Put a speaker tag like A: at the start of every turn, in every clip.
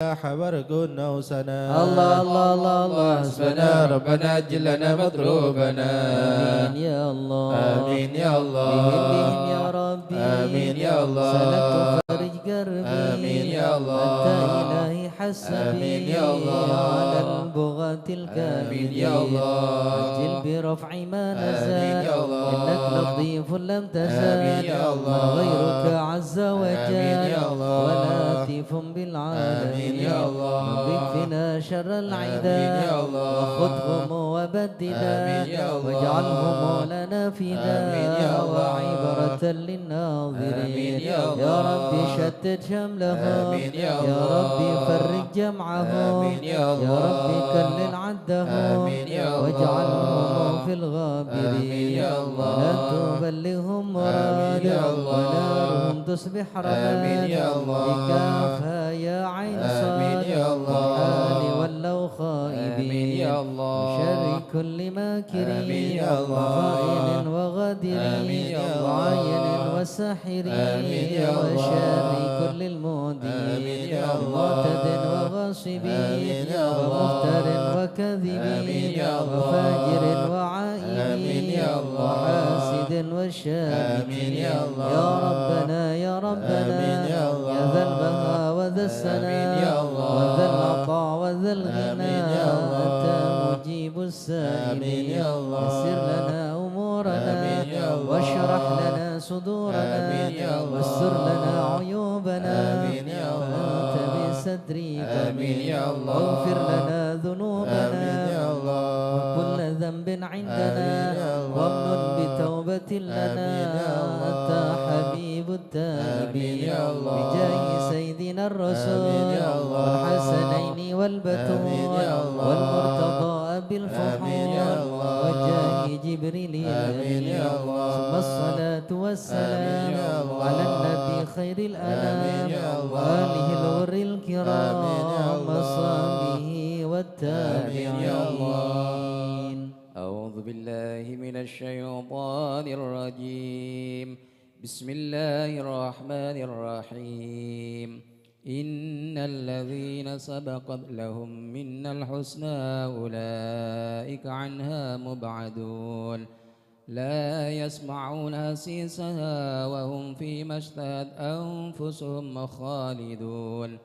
A: حبرق نوسنا
B: الله الله الله الله
A: حسبنا ربنا أجل لنا مطلوبنا
B: آمين يا الله
A: آمين يا الله
B: بهم يا ربي
A: آمين يا الله
B: سلكت فرج قربي
A: آمين يا الله
B: أنت إلهي حسبي
A: آمين يا الله
B: على البغاة الكاملين
A: آمين يا الله
B: أجل برفع ما نزل
A: آمين يا الله
B: إنك لطيف لم تزل
A: آمين يا الله
B: غيرك عز وجل
A: آمين يا الله
B: ولطيف بالعالمين
A: آمين يا الله
B: بكفنا شر العدا
A: آمين يا الله
B: وخذهم وبدلا
A: آمين يا الله
B: واجعلهم لنا فدا
A: آمين يا الله
B: وعبرة للناظرين
A: آمين يا الله
B: يا ربي شتت شملهم
A: آمين يا
B: يا
A: الله
B: ربي فرج جمعهم
A: آمين يا الله
B: يا ربي كلل عدهم
A: آمين يا الله
B: واجعلهم في الغابرين
A: آمين يا الله
B: لا تبلغهم
A: آمين يا
B: مراد
A: الله
B: ونارهم تصبح
A: آمين
B: رماد
A: يا الله
B: بكافها يا عين
A: آمين
B: صاد
A: يا الله
B: حال ولوا خائبين
A: آمين يا الله
B: شر كل ماكرين
A: آمين يا الله
B: وخائن وغادرين
A: آمين يا الله
B: وعين وساحرين
A: آمين يا الله
B: وشر كل
A: آمين
B: المودين
A: يا الله
B: ومعتد
A: آمين
B: وغاصبين
A: يا الله
B: ومفتر
A: آمين
B: وكاذبين
A: يا الله
B: وفاجر
A: آمين
B: وعائبين
A: يا الله
B: وحاسد
A: آمين
B: وشامتين
A: يا الله
B: يا ربنا يا ربنا
A: آمين يا الله
B: يا ذا البهاء وذا
A: آمين
B: السناء
A: يا الله
B: وذا العطاء وذا الغنى
A: آمين يا الله
B: أنت مجيب
A: آمين
B: السائلين
A: يا الله
B: يسر لنا أمورنا
A: آمين يا الله
B: واشرح لنا صدورنا
A: آمين يا الله
B: واستر لنا عيوبنا
A: آمين يا الله
B: أنت بسترك
A: آمين يا الله
B: واغفر لنا
A: آمين
B: ذنوبنا
A: يا الله
B: وكل ذنب عندنا
A: آمين يا الله
B: وامن بتوبة لنا
A: آمين يا الله
B: أنت حبيب التائبين
A: آمين يا الله
B: بجاه سيدنا الرسول
A: آمين يا الله
B: والحسنين
A: آمين
B: والبتول
A: يا الله
B: والمرتضى
A: آمين
B: بالفحول
A: يا الله
B: وجاه جبريل
A: آمين يا الله
B: ثم الصلاة والسلام
A: آمين يا الله
B: على النبي خير
A: آمين
B: الأنام
A: يا الله
B: وآله الغر
A: آمين يا
B: الكرام
A: الله
B: وصحبه
A: آمين يا الله
B: والتابعين أعوذ بالله من الشيطان الرجيم بسم الله الرحمن الرحيم إن الذين سبقت لهم منا الحسنى أولئك عنها مبعدون لا يسمعون حسيسها وهم فيما اشتهت أنفسهم خالدون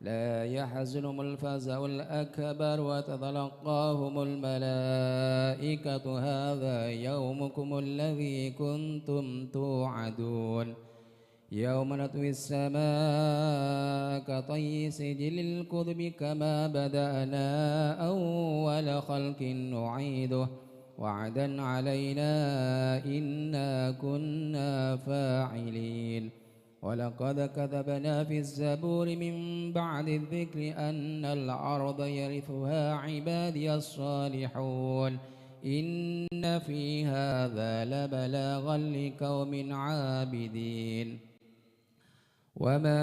B: لا يحزنهم الفزع الأكبر وتتلقاهم الملائكة هذا يومكم الذي كنتم توعدون يوم نطوي السماء كطي سجل الكتب كما بدأنا أول خلق نعيده وعدا علينا إنا كنا فاعلين ولقد كتبنا في الزبور من بعد الذكر أن الأرض يرثها عبادي الصالحون إن في هذا لبلاغا لقوم عابدين وما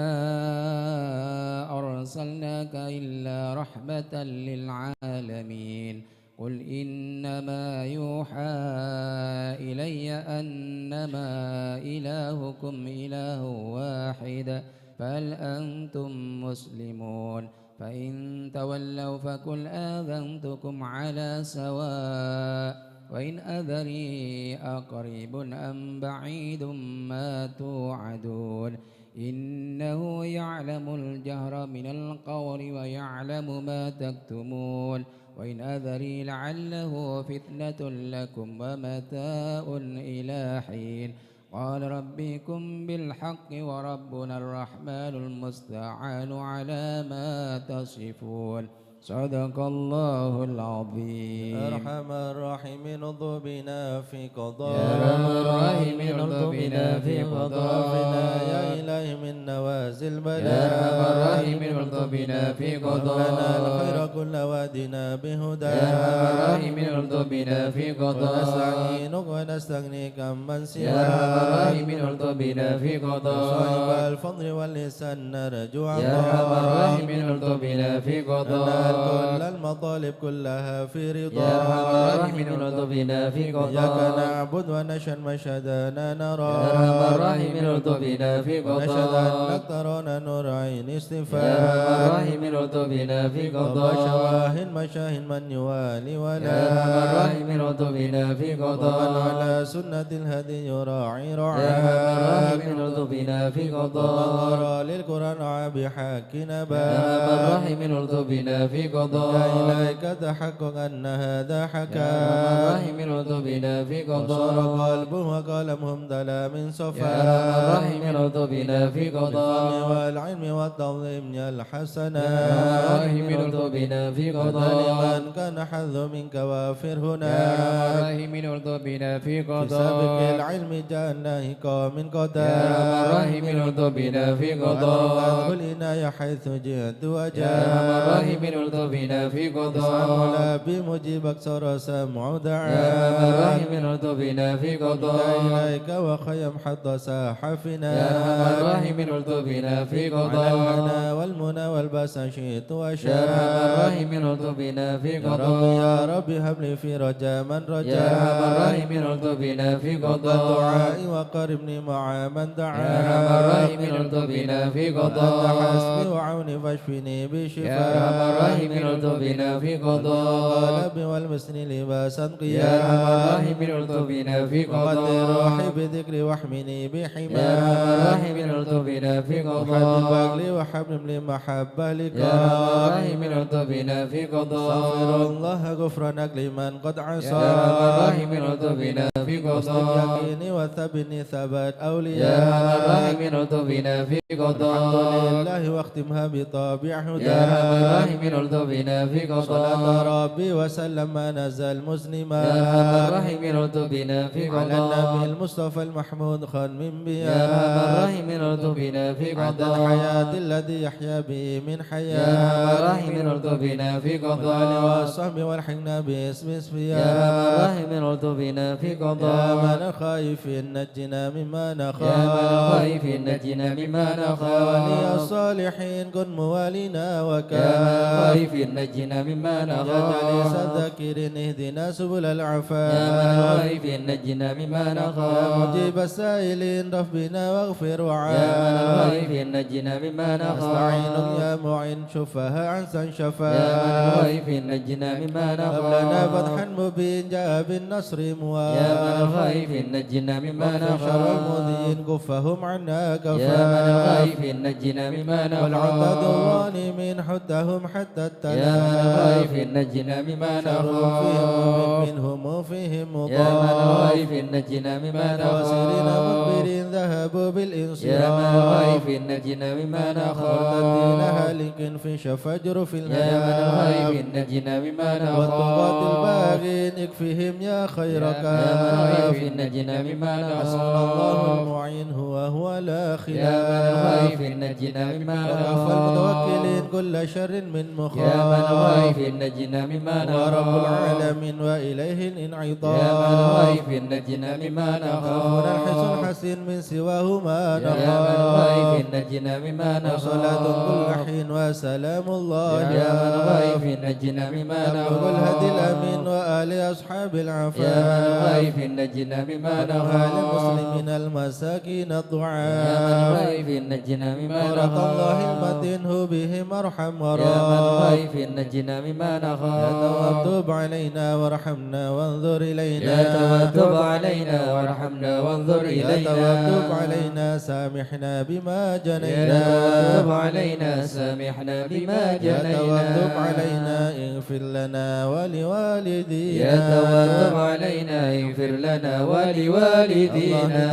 B: أرسلناك إلا رحمة للعالمين قل إنما يوحى إلي أنما إلهكم إله واحد فهل أنتم مسلمون فإن تولوا فقل آذنتكم على سواء وإن أدري أقريب أم بعيد ما توعدون إنه يعلم الجهر من القول ويعلم ما تكتمون وإن أذري لعله فتنة لكم ومتاع إلى حين قال ربكم بالحق وربنا الرحمن المستعان على ما تصفون صدق الله العظيم
A: أرحم الراحمين ارض بنا في قضاء
B: يا أرحم الراحمين ارض بنا في
A: قضاءنا يا
B: قضاء
A: إلهي من نوازل
B: يا
A: البلاء
B: أرحم الراحمين ارض بنا في
A: وهب لنا الخير
B: قضاء
A: كل وادنا بهدى
B: يا أرحم الراحمين ارض بنا في قضاء
A: ونستعينك ونستغنيك عمن
B: يا
A: سواك
B: أرحم الراحمين ارض بنا في
A: صاحب
B: قضاء
A: الفضل واللسان نرجو
B: يا أرحم الراحمين ارض بنا بنا في
A: ننال
B: قضاء
A: كل المطالب كلها في
B: يا
A: رضا
B: أرحم الراحمين الطف بنا في
A: إياك
B: قضاء
A: نعبد ونشهد مشهدنا نرى
B: يا أرحم الراحمين الطف بنا في
A: ونشهد
B: قضاء
A: أنك ترانا نور عين
B: يا أرحم
A: استفاء
B: الراحمين الطف بنا في قضاء
A: وشواهن مشاهن من يوالي
B: يا
A: ولا
B: أرحم الراحمين الطف بنا في
A: ومن
B: قضاء
A: على سنة الهدي يراعي
B: يا أرحم
A: رعاه
B: الراحمين الطف بنا في
A: ومن
B: قضاء
A: غرى للقرآن بحق
B: يا أرحم
A: نبات
B: الراحمين الطف بنا في قضاء
A: إليك تحقق أن هذا
B: يا
A: حكى
B: أرحم الراحمين الطف بنا في
A: وصار
B: قضاء
A: قلبه وقلمهم دلا من
B: يا أرحم
A: صفا
B: الراحمين الطف بنا في
A: بالفضل
B: قضاء
A: والعلم والتعظيم
B: يا أرحم
A: الحسنات
B: الراحمين الطف بنا في قضاء
A: لمن كان حظ منك وافر
B: يا أرحم
A: هناك
B: الراحمين الطف بنا في
A: في سابق
B: قضاء
A: العلم جعلناه من
B: يا
A: قدر
B: أرحم الراحمين الطف بنا في قضاء
A: وأدخل العناية حيث جئت
B: يا أرحم
A: وجاء
B: الراحمين الطف بنا في
A: اسمع
B: قضاء
A: مولا بمجيبك صار سمع
B: يا أرحم
A: دعاء
B: الراحمين الطف بنا في قضاء
A: إليك وخيم حتى ساحفنا
B: يا أرحم الراحمين الطف بنا في
A: على
B: قضاء
A: الهنا والمنى والباس شئت
B: يا أرحم
A: وشاء
B: الراحمين الطف بنا في
A: يا رب
B: قضاء
A: يا رب هب لي في رجاء من
B: يا أرحم
A: رجاء
B: الراحمين الطف بنا في
A: رد
B: قضاء
A: دعائي وقربني مع من
B: يا أرحم
A: دعا
B: الراحمين الطف بنا في
A: أنت
B: قضاء
A: حسبي وعوني فاشفني
B: يا أرحم
A: بشفاء
B: الراحمين الطف بنا في قضاء
A: القلب والمسن لباسا
B: يا أرحم
A: قياما
B: الراحمين الطف بنا في
A: وقد
B: قضاء
A: روحي بذكري واحمني
B: يا أرحم
A: بحماه
B: الراحمين الطف بنا في
A: وحببك
B: قضاء
A: لي وحبب لي محبة
B: يا أرحم
A: لك
B: الراحمين الطف بنا في
A: استغفر
B: قضاء
A: الله غفرانك لمن قد
B: يا
A: عصى
B: أرحم الراحمين الطف بنا في
A: واصلح
B: قضاء
A: يقيني وثبتني ثبات
B: يا أرحم
A: أولياء
B: الراحمين الطف بنا في
A: الحمد
B: قضاء
A: لله واختمها بطابع
B: يا أرحم
A: هدى
B: الراحمين الطف بنا في
A: صلاة
B: قضاء
A: ربي وسلم ما نزل مسلما
B: يا أرحم الراحمين الطف بنا في
A: على النبي
B: قضاء
A: المصطفى المحمود خان من
B: يا أرحم
A: بيا
B: الراحمين الطف بنا في
A: عد
B: قضاء
A: الحياة الذي يحيا به من
B: يا أرحم
A: حياة
B: الراحمين الطف بنا في
A: والآل
B: قضاء
A: والصحب والحقنا باسم
B: يا أرحم
A: اسفياء
B: الراحمين الطف بنا في
A: يا
B: قضاء
A: من الخائفين نجنا مما
B: يا من
A: نخاف
B: الخائفين نجنا مما
A: يا ولي
B: نخاف
A: الصالحين كن موالينا
B: يا من
A: وكاف
B: الخائفين نجنا مما
A: يا جليس
B: نخاف
A: الذاكرين اهدنا سبل
B: يا من
A: العفاف
B: الخائفين نجنا مما
A: يا
B: نخاف
A: مجيب السائلين ربنا واغفر
B: يا من
A: وعاف
B: الخائفين نجنا مما
A: نستعينك
B: نخاف
A: يا معين شفها عنسا
B: يا من
A: شفاف
B: الخائفين نجنا مما
A: هب لنا
B: نخاف
A: فتحا مبين جاء بالنصر
B: يا من
A: مواف
B: الخائفين نجنا مما
A: واغفر شر
B: نخاف
A: المؤذين كفهم عنا
B: يا من
A: كفاف
B: الخائفين نجنا مما
A: والعتاد
B: نخاف
A: الظالمين حدهم حتى
B: يا من
A: التلاف
B: الخائفين نجنا مما
A: شر فيهم
B: نخاف
A: منهم فيهم
B: يا من
A: مضاف
B: الخائفين نجنا مما
A: واسرين
B: نخاف
A: مدبرين ذهبوا
B: يا من
A: بالانصراف
B: الخائفين نجنا مما
A: مرتدين
B: نخاف
A: هالك في شفجر في
B: يا من
A: الهلاك
B: الخائفين نجنا مما
A: والطغاة
B: نخاف
A: الباغين اكفهم يا خير
B: يا من
A: كاف
B: الخائفين نجنا مما
A: حسبنا الله
B: نخاف
A: المعين هو لا
B: يا من
A: خلاف
B: الخائفين نجنا مما
A: وكفى
B: نخاف
A: المتوكلين كل شر من
B: يا من
A: مخاف
B: الخائفين نجنا مما
A: ورب
B: نخاف
A: العالمين وإليه
B: يا من
A: الانعطاف
B: الخائفين نجنا مما
A: خوفنا الحسن
B: نخاف
A: حسين من سواه ما
B: يا من
A: نخاف
B: الخائفين نجنا مما
A: وصلاة كل
B: نخاف
A: حين وسلام الله
B: يا من
A: جاف
B: الخائفين نجنا مما
A: تبلغ الهدي الأمين
B: نخاف
A: وآل أصحاب
B: يا من
A: العفاف
B: الخائفين نجنا مما
A: ونهى للمسلمين
B: نخاف
A: المساكين
B: يا من
A: الضعاف
B: الخائفين نجنا مما
A: ورد الله
B: نخاف
A: المتين هو بهم أرحم
B: يا من
A: وراف
B: الخائفين نجنا مما
A: يا
B: نخاف
A: توتب علينا وارحمنا وانظر إلينا
B: يا توتب علينا وارحمنا وانظر
A: يا
B: إلينا
A: توتب علينا سامحنا بما
B: يا
A: جنينا
B: توتب علينا سامحنا بما
A: يا توتب
B: جنينا
A: علينا اغفر لنا ولوالدينا
B: يا توتب علينا اغفر لنا ولوالدينا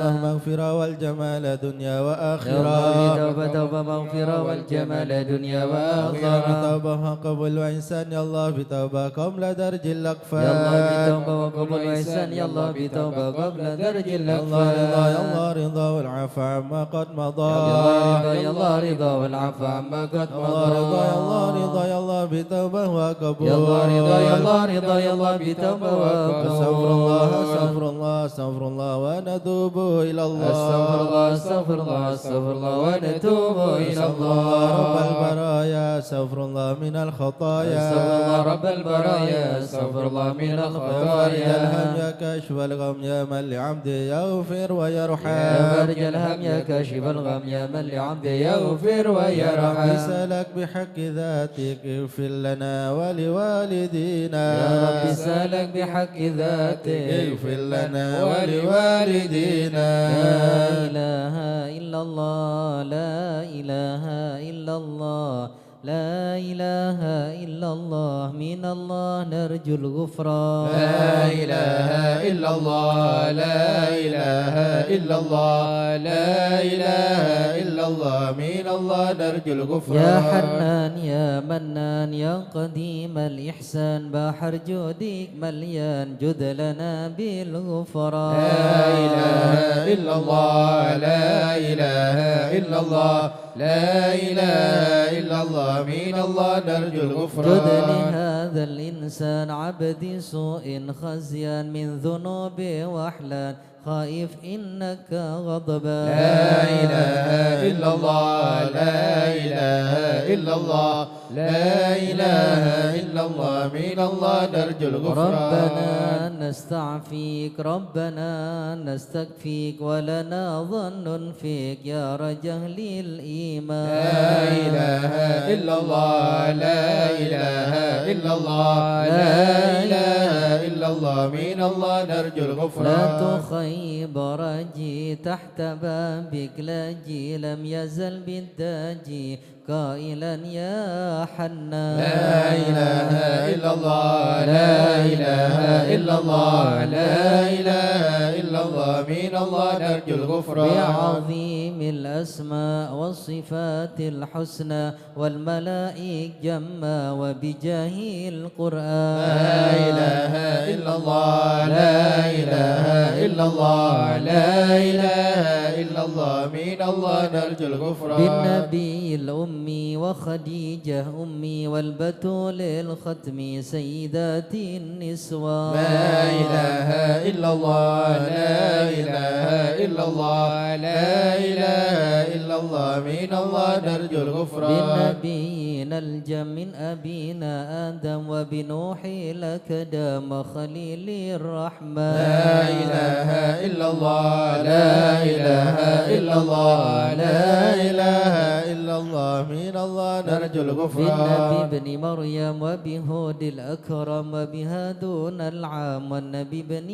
A: الله مغفرة والجمال دنيا
B: يا الله
A: وآخرة
B: توبة توبة مغفرة والجمال دنيا
A: الله
B: وآخرة
A: بتوبة قبل وإنسان يا الله بتوبة قبل درج الأقفال
B: يا الله بتوبة وقبل وإحسان يا الله بتوبة قبل درج
A: الله رضا يا
B: الأكفال
A: الله رضا والعفو عما قد مضى
B: يا الله رضا يا الله رضا والعفو عما قد
A: الله رضا يا الله
B: مضى
A: رضا يا الله بتوبة وقبول
B: يا الله رضا يا الله رضا يا الله بتوبة
A: استغفر الله
B: وقبول
A: استغفر الله استغفر الله ونتوب إلى الله
B: استغفر الله استغفر الله استغفر الله ونتوب إلى
A: رب
B: الله
A: البرايا أستغفر الله من الخطايا
B: أستغفر الله رب البرايا أستغفر الله من
A: يا
B: الخطايا
A: الهم يا كاشف الغم يا من لعبده يغفر ويرحم
B: يا فارج الهم يا كاشف الغم يا من لعبده يغفر
A: يا رب
B: ويرحم
A: سألك بحق ذاتك اغفر لنا ولوالدينا
B: يا رب سالك بحق ذاتك
A: اغفر لنا ولوالدينا
B: لا إله إلا الله لا إله إلا الله لا إله إلا الله من الله نرجو الغفران
A: لا إله إلا الله لا إله إلا الله لا إله إلا الله من الله نرجو الغفران
B: يا حنان يا منان يا قديم الإحسان بحر جودك مليان جد لنا بالغفران
A: لا إله إلا الله لا إله إلا الله لا إله إلا الله من الله نرجو الغفران
B: جد لهذا الإنسان عبد سوء خزيان من ذنوب وأحلام خائف إنك غضبان
A: لا إله إلا الله لا إله إلا الله لا إله إلا الله من الله نرجو الغفران
B: ربنا نستعفيك ربنا نستكفيك ولنا ظن فيك يا رجل الإيمان
A: لا إله إلا الله لا إله إلا الله لا إله إلا الله من الله نرجو الغفران
B: لا تخيب رجي تحت بابك لاجي لم يزل بالداجي قائلا يا حنان
A: لا إله إلا الله لا إله إلا الله لا إله إلا الله من الله نرجو الغفران
B: بعظيم الأسماء والصفات الحسنى والملائك جما وبجاه القرآن
A: لا إله إلا الله لا إله إلا الله لا إله إلا الله من الله نرجو الغفران
B: بالنبي الأمي وخديجة أمي والبتول الختمي سيدات النسوان
A: لا إله إلا الله لا إله إلا الله لا إله إلا الله من الله نرجو الغفران
B: بالنبيين الجم من أبينا آدم وبنوح لك دام خليل الرحمن
A: لا إله إلا الله لا إله إلا الله لا إله إلا الله من الله نرجو الغفران
B: بالنبي ابن مريم وبهود الأكرم وبهادون العام والنبي بن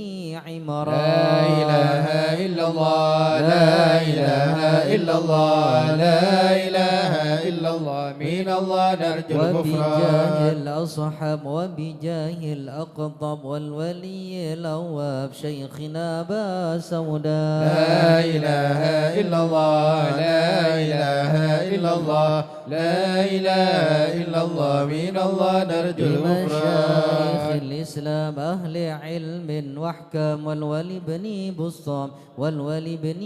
B: عمران
A: لا إله إلا الله لا إله إلا الله لا إله إلا الله من الله نرجو
B: وبجاه
A: الغفران
B: الأصحاب وبجاه الأقطب والولي الأواب شيخنا أبا سوداء
A: لا إله إلا الله لا إله إلا الله لا إله إلا الله من الله نرجو
B: بمشايخ
A: الغفران
B: الإسلام أهل علم وأحكام والولي بن بسطام والولي بن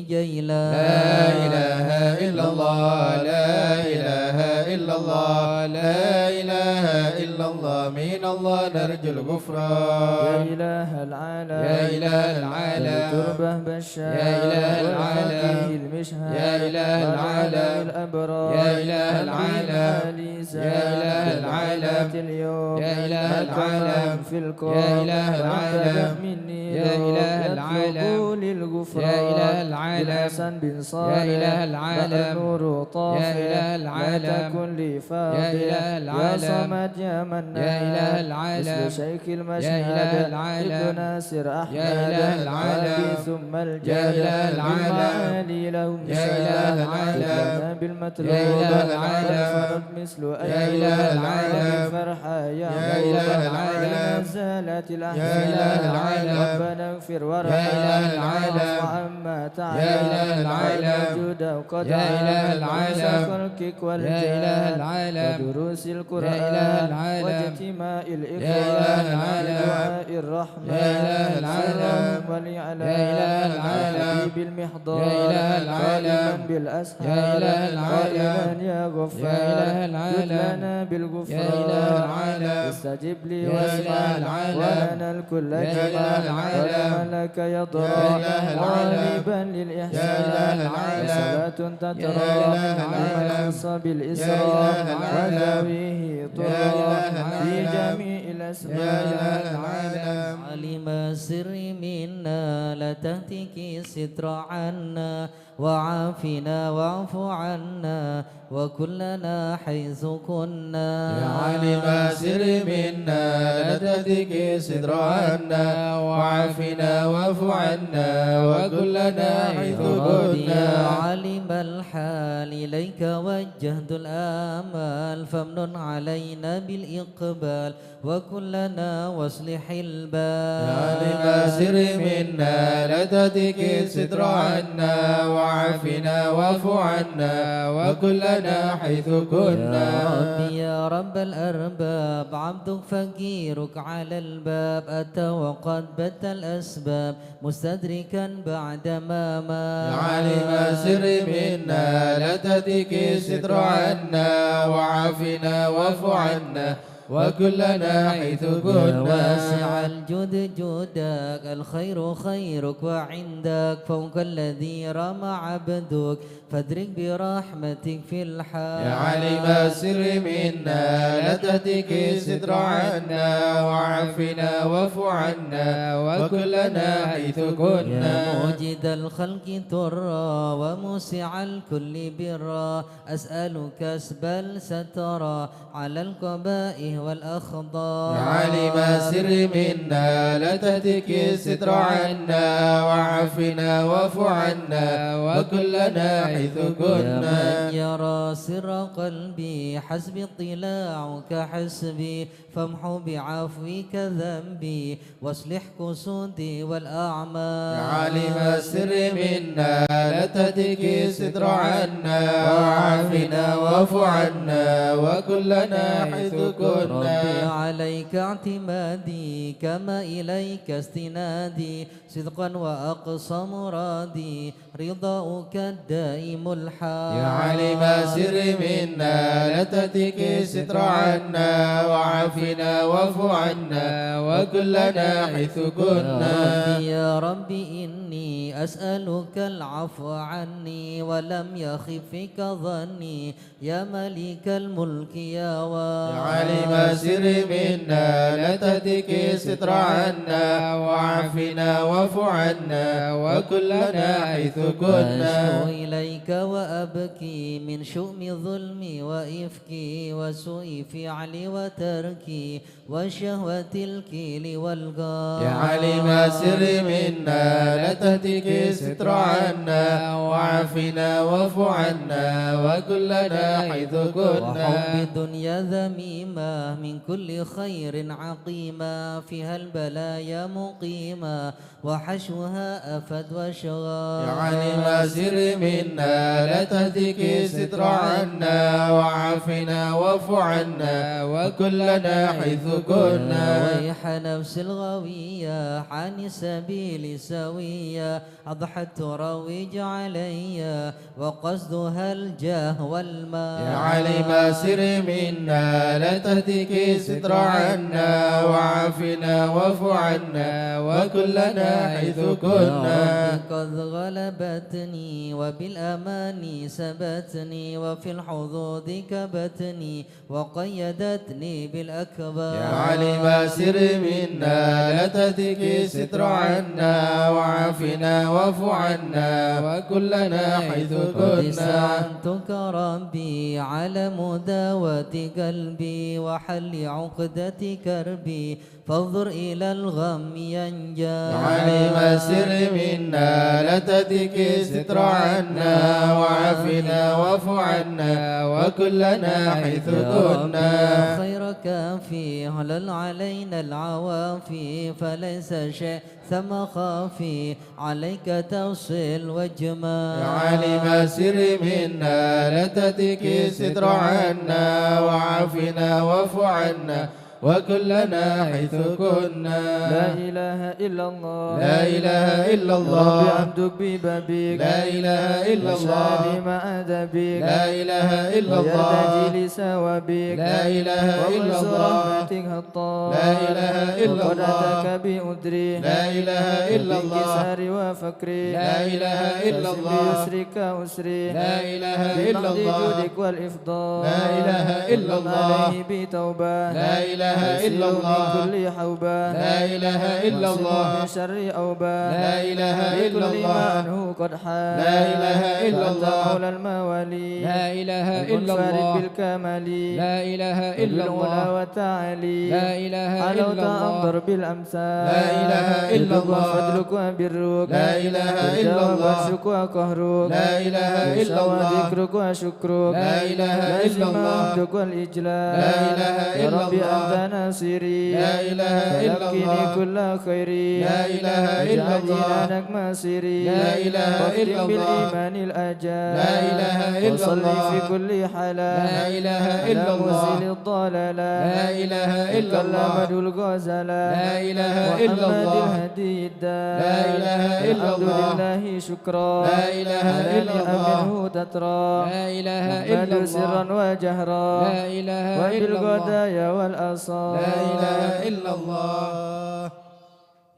B: جيلان
A: لا إله إلا الله لا إله إلا الله لا إله إلا الله من الله نرجو
C: يا
A: الغفران
C: إله العالم
A: يا إله العالم
C: تربه بشار
A: يا إله العالم
C: والفقيه المشهد
A: يا إله العالم
C: الأبرار
A: يا إله العالم يا إله العالم
C: اليوم
A: يا إله العالم
C: في الكون
A: يا إله العالم
C: مني
A: يا إله العالم
C: للغفران
A: يا إله العالم
C: بالحسن بن صالح
A: يا إله العالم
C: نور طافح
A: يا إله العالم
C: لا تكن لي فاضح
A: يا إله العالم
C: يا صمد يا منان
A: يا إله العالم
C: مثل شيخ المشهد
A: يا إله العالم
C: ابن ناصر أحمد
A: يا إله العالم
C: وأبي ثم الجاد
A: يا إله العالم
C: بالمعالي لهم
A: يا إله العالم
C: بالمطلوب
A: يا إله العالم
C: والفرد مثل
A: يا إله العالم
C: فرحة يا
A: يا إله العالم
C: زالت
A: يا
C: الأحزان
A: إله العالم
C: ربنا اغفر
A: يا
C: ورحمنا
A: إله العالم
C: عما تعلم
A: يا إله العالم
C: وجود وقدر
A: يا إله العالم
C: خلقك
A: يا إله العالم
C: ودروس القرآن
A: يا إله العالم
C: واجتماع الإخوان
A: يا إله العالم
C: ودعاء الرحمن
A: يا إله العالم
C: وليعلى
A: يا إله العالم
C: بالمحضار
A: يا إله العالم
C: قائما بالأسحار
A: يا إله العالم
C: قائلا يا غفار
A: يا إله العالم
C: جد لنا الغفران
A: العالم
C: استجب لي
A: يا إله
C: واسمع
A: العالم
C: ولنا الكل
A: يا إله
C: جميعا
A: العالم
C: ولمن لك
A: يا
C: يضرع
A: إله العالم
C: غالبا
A: يا
C: للإحسان
A: إله العالم
C: وصلاة
A: يا
C: تترى
A: إله
C: لمن
A: العالم
C: خص
A: يا
C: بالإسراء
A: إله العالم
C: وذويه
A: يا
C: طرا
A: إله
C: في
A: العالم
C: جميع
A: يا
C: الأسماء
A: إله العالم
B: علم السر منا لا تهتك الستر عنا وعافنا واعف عنا وكلنا حيث كنا
A: يا عالم سر منا لا تهتك ستر عنا وعافنا واعف عنا وكلنا حيث
B: يا
A: كنا
B: عالم الحال إليك وجهت الآمال فامنن علينا بالإقبال وكلنا واصلح البال
A: يا عالم سر منا لا تهتك ستر عنا وعافنا واعف عنا وكلنا حيث
B: يا
A: كنا
B: ربي يا رب الأرباب عبدك فقيرك على الباب أتى وقد بت الأسباب مستدركا بعدما ما
A: يا عالم سر منا لا تهتك ستر عنا وعافنا واعف عنا وكلنا حيث
B: يا
A: كنا
B: واسع الجود جودك الخير خيرك وعندك فوق الذي رمى عبدك فادرك برحمتك في الحال
A: يا عالم السر منا لا تهتك ستر عنا وعافنا واعف عنا وكلنا حيث
B: يا
A: كنا
B: موجد الخلق ترى وموسع الكل برا أسألك كسب السترى على القبائح والأخضار
A: يا عالم السر منا لا تهتك ستر عنا وعافنا واعف عنا وكلنا حيث
B: يا
A: كنا
B: من يرى سر قلبي حسبي اطلاعك حسبي فامحو بعفوك ذنبي واصلح قصودي والأعمال
A: يا عالم السر منا لا تهتك ستر عنا وعافنا واعف عنا وكلنا حيث كنا
B: ربي عليك اعتمادي كما إليك استنادي صدقا وأقصى مرادي رضاؤك الدائم الحال
A: يا عالم السر منا لا تهتك ستر عنا وعافنا واعف عنا وكلنا حيث كنا
B: يا ربي إني أسألك العفو عني ولم يخف فيك ظني يا ملك الملك يا
A: يا عالم السر منا لا تهتك ستر عنا وعافنا واعف عنا وكلنا حيث كنا
B: أشكو إليك وأبكي من شؤم ظلمي وإفكي وسوء فعلي وتركي وشهوة الكيل والغار
A: يا عالم السر منا لا تهتك ستر عنا وعافنا واعف عنا وكلنا حيث كنا
B: وحب الدنيا ذميمة من كل خير عقيمة فيها البلايا مقيمة وحشوها أفد وشغال
A: يا عالم السر منا لا تهتك ستر عنا وعافنا واعف عنا وكلنا حيث كنا
B: ويح نفس الغوية عن سبيل سوية أضحت تروج علي وقصدها الجاه والمال
A: يا عالم السر منا لا تهتك ستر عنا وعافنا واعف عنا وكلنا حيث كنا
B: يا رب قد غلبتني وبالأمان سبتني وفي الحظوظ كبتني وقيدتني بالأكبر
A: يا عالم السر منا لا تهتك ستر عنا وعافنا واعف عنا وكلنا حيث
B: قد
A: كنا
B: استعنتك ربي على مداوة قلبي وحل عقدة كربي فانظر إلى الغم ينجى
A: يا عالم السر منا لا تهتك ستر عنا وعافنا واعف عنا وكلنا حيث كنا
B: خير كافي هلل علينا العوافي فليس شيء ثم خافي عليك توصل وجمال
A: يا عالم السر منا لا تهتك ستر عنا وعافنا واعف عنا وكلنا حيث كنا.
C: لا إله إلا الله
A: لا إله إلا
C: ربي
A: الله
C: عبدك ببابك
A: لا إله إلا الله
C: وشاري مع أدبك
A: لا إله إلا الله
C: ويرتجي لثوابك
A: لا إله إلا
C: وغيث
A: الله
C: رحمتك هطال
A: لا إله إلا
C: وقد
A: الله
C: أتاك بأدري
A: لا إله إلا الله
C: بانكساري وفكري
A: لا إله إلا
C: فاسم
A: الله
C: بيسرك أسري
A: لا إله إلا
C: بمحض
A: الله
C: جودك والإفضال
A: لا إله إلا
C: وقم
A: الله
C: عليه بتوبة
A: لا إله إلا
C: يسير
A: الله
C: من كل حوبة
A: لا إله إلا
C: واصرف
A: الله
C: من شر أوبة
A: لا إله إلا
C: بكل
A: الله
C: ما عنه قد حال
A: لا إله إلا
C: فأنت
A: الله
C: مولى الموالي
A: لا إله إلا
C: المنفرد
A: الله
C: بالكمال
A: لا إله إلا
C: بالعلا
A: الله
C: والتعالي
A: لا إله إلا
C: علوت
A: الله
C: أنظر بالأمثال
A: لا إله إلا
C: جودك
A: الله
C: وفضلك وبرك
A: لا إله إلا
C: وجواب
A: الله
C: عرشك وقهرك
A: لا إله إلا
C: وشوى
A: الله
C: ذكرك وشكرك
A: لا إله إلا
C: لازم
A: الله
C: عبدك والإجلال
A: لا إله
C: يا
A: إلا
C: ربي
A: الله
C: أنت ناصري
A: لا إله إلا
C: فلقني
A: الله
C: كل خيري
A: لا إله إلا
C: واجعل
A: الله
C: جنانك مسيري
A: لا إله إلا
C: واختم
A: الله
C: بالإيمان الأجال
A: لا إله إلا
C: وصلي
A: الله
C: في كل حالة
A: لا إله
C: على
A: إلا الله
C: موزل الضلالة
A: لا إله إلا الله
C: كلمة الغزالة
A: لا إله إلا
C: محمد
A: الله
C: الهدي الدال
A: لا إله إلا
C: الحمد
A: الله
C: لله شكرا
A: لا إله
C: على
A: إلا الله
C: نعمه تترى
A: لا إله إلا
C: محمد
A: الله
C: سرا وجهرا
A: لا إله إلا الله
C: وبالغدايا والأصال
A: لا إله إلا الله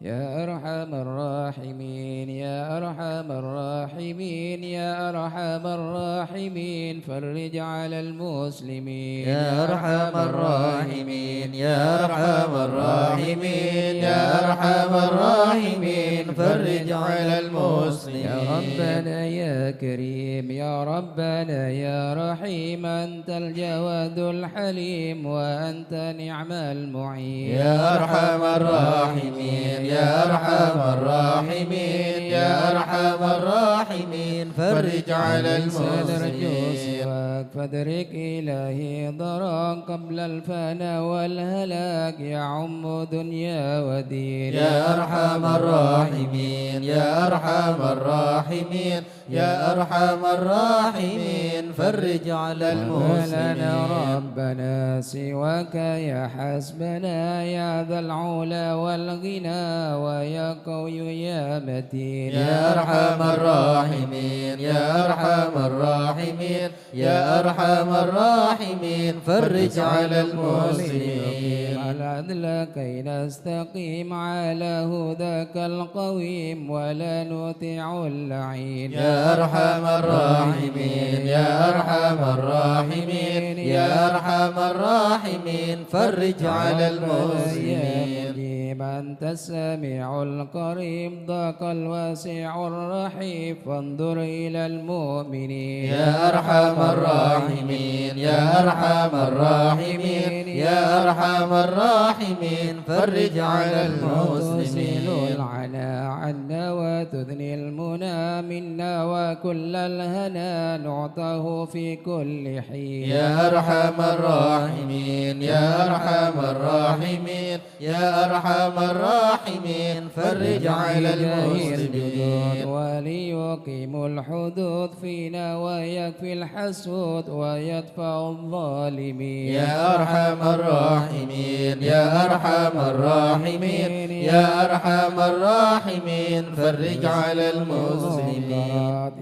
D: يا أرحم الراحمين يا أرحم الراحمين يا أرحم الراحمين فرج على المسلمين
B: يا أرحم الراحمين يا أرحم الراحمين
A: يا أرحم الراحمين فرج على المسلمين
D: يا ربنا يا كريم يا ربنا يا رحيم أنت الجواد الحليم وأنت نعم المعين
A: يا أرحم الراحمين يا أرحم الراحمين يا أرحم الراحمين فرج على المسلمين
D: سواك فادرك إلهي ضراك قبل الفناء والهلاك يعم دنيا ودين
A: يا أرحم الراحمين يا أرحم الراحمين يا أرحم الراحمين فرج على
D: وما لنا
A: المسلمين
D: ربنا سواك يا حسبنا يا ذا العلا والغنى ويا قوي يا متين
A: يا أرحم الراحمين يا أرحم الراحمين يا أرحم الراحمين فرج على المسلمين
D: العدل كي نستقيم على هداك القويم ولا نطيع اللعين
A: يا أرحم الراحمين يا أرحم الراحمين يا أرحم الراحمين فرج على المسلمين
D: مجيب أنت السميع القريب ضاق الواسع الرحيم فانظر إلى المؤمنين
A: يا أرحم الراحمين يا أرحم الراحمين يا أرحم الراحمين فرج على المسلمين
D: تزيل العنا عنا وتثني المنى منا وكل الهنا نعطاه في كل حين
A: يا أرحم الراحمين يا أرحم الراحمين يا أرحم الراحمين فرج على المسلمين
D: وليقيم الحدود فينا ويكفي الحسود ويدفع الظالمين
A: يا أرحم الراحمين يا أرحم الراحمين يا أرحم الراحمين فرج على المسلمين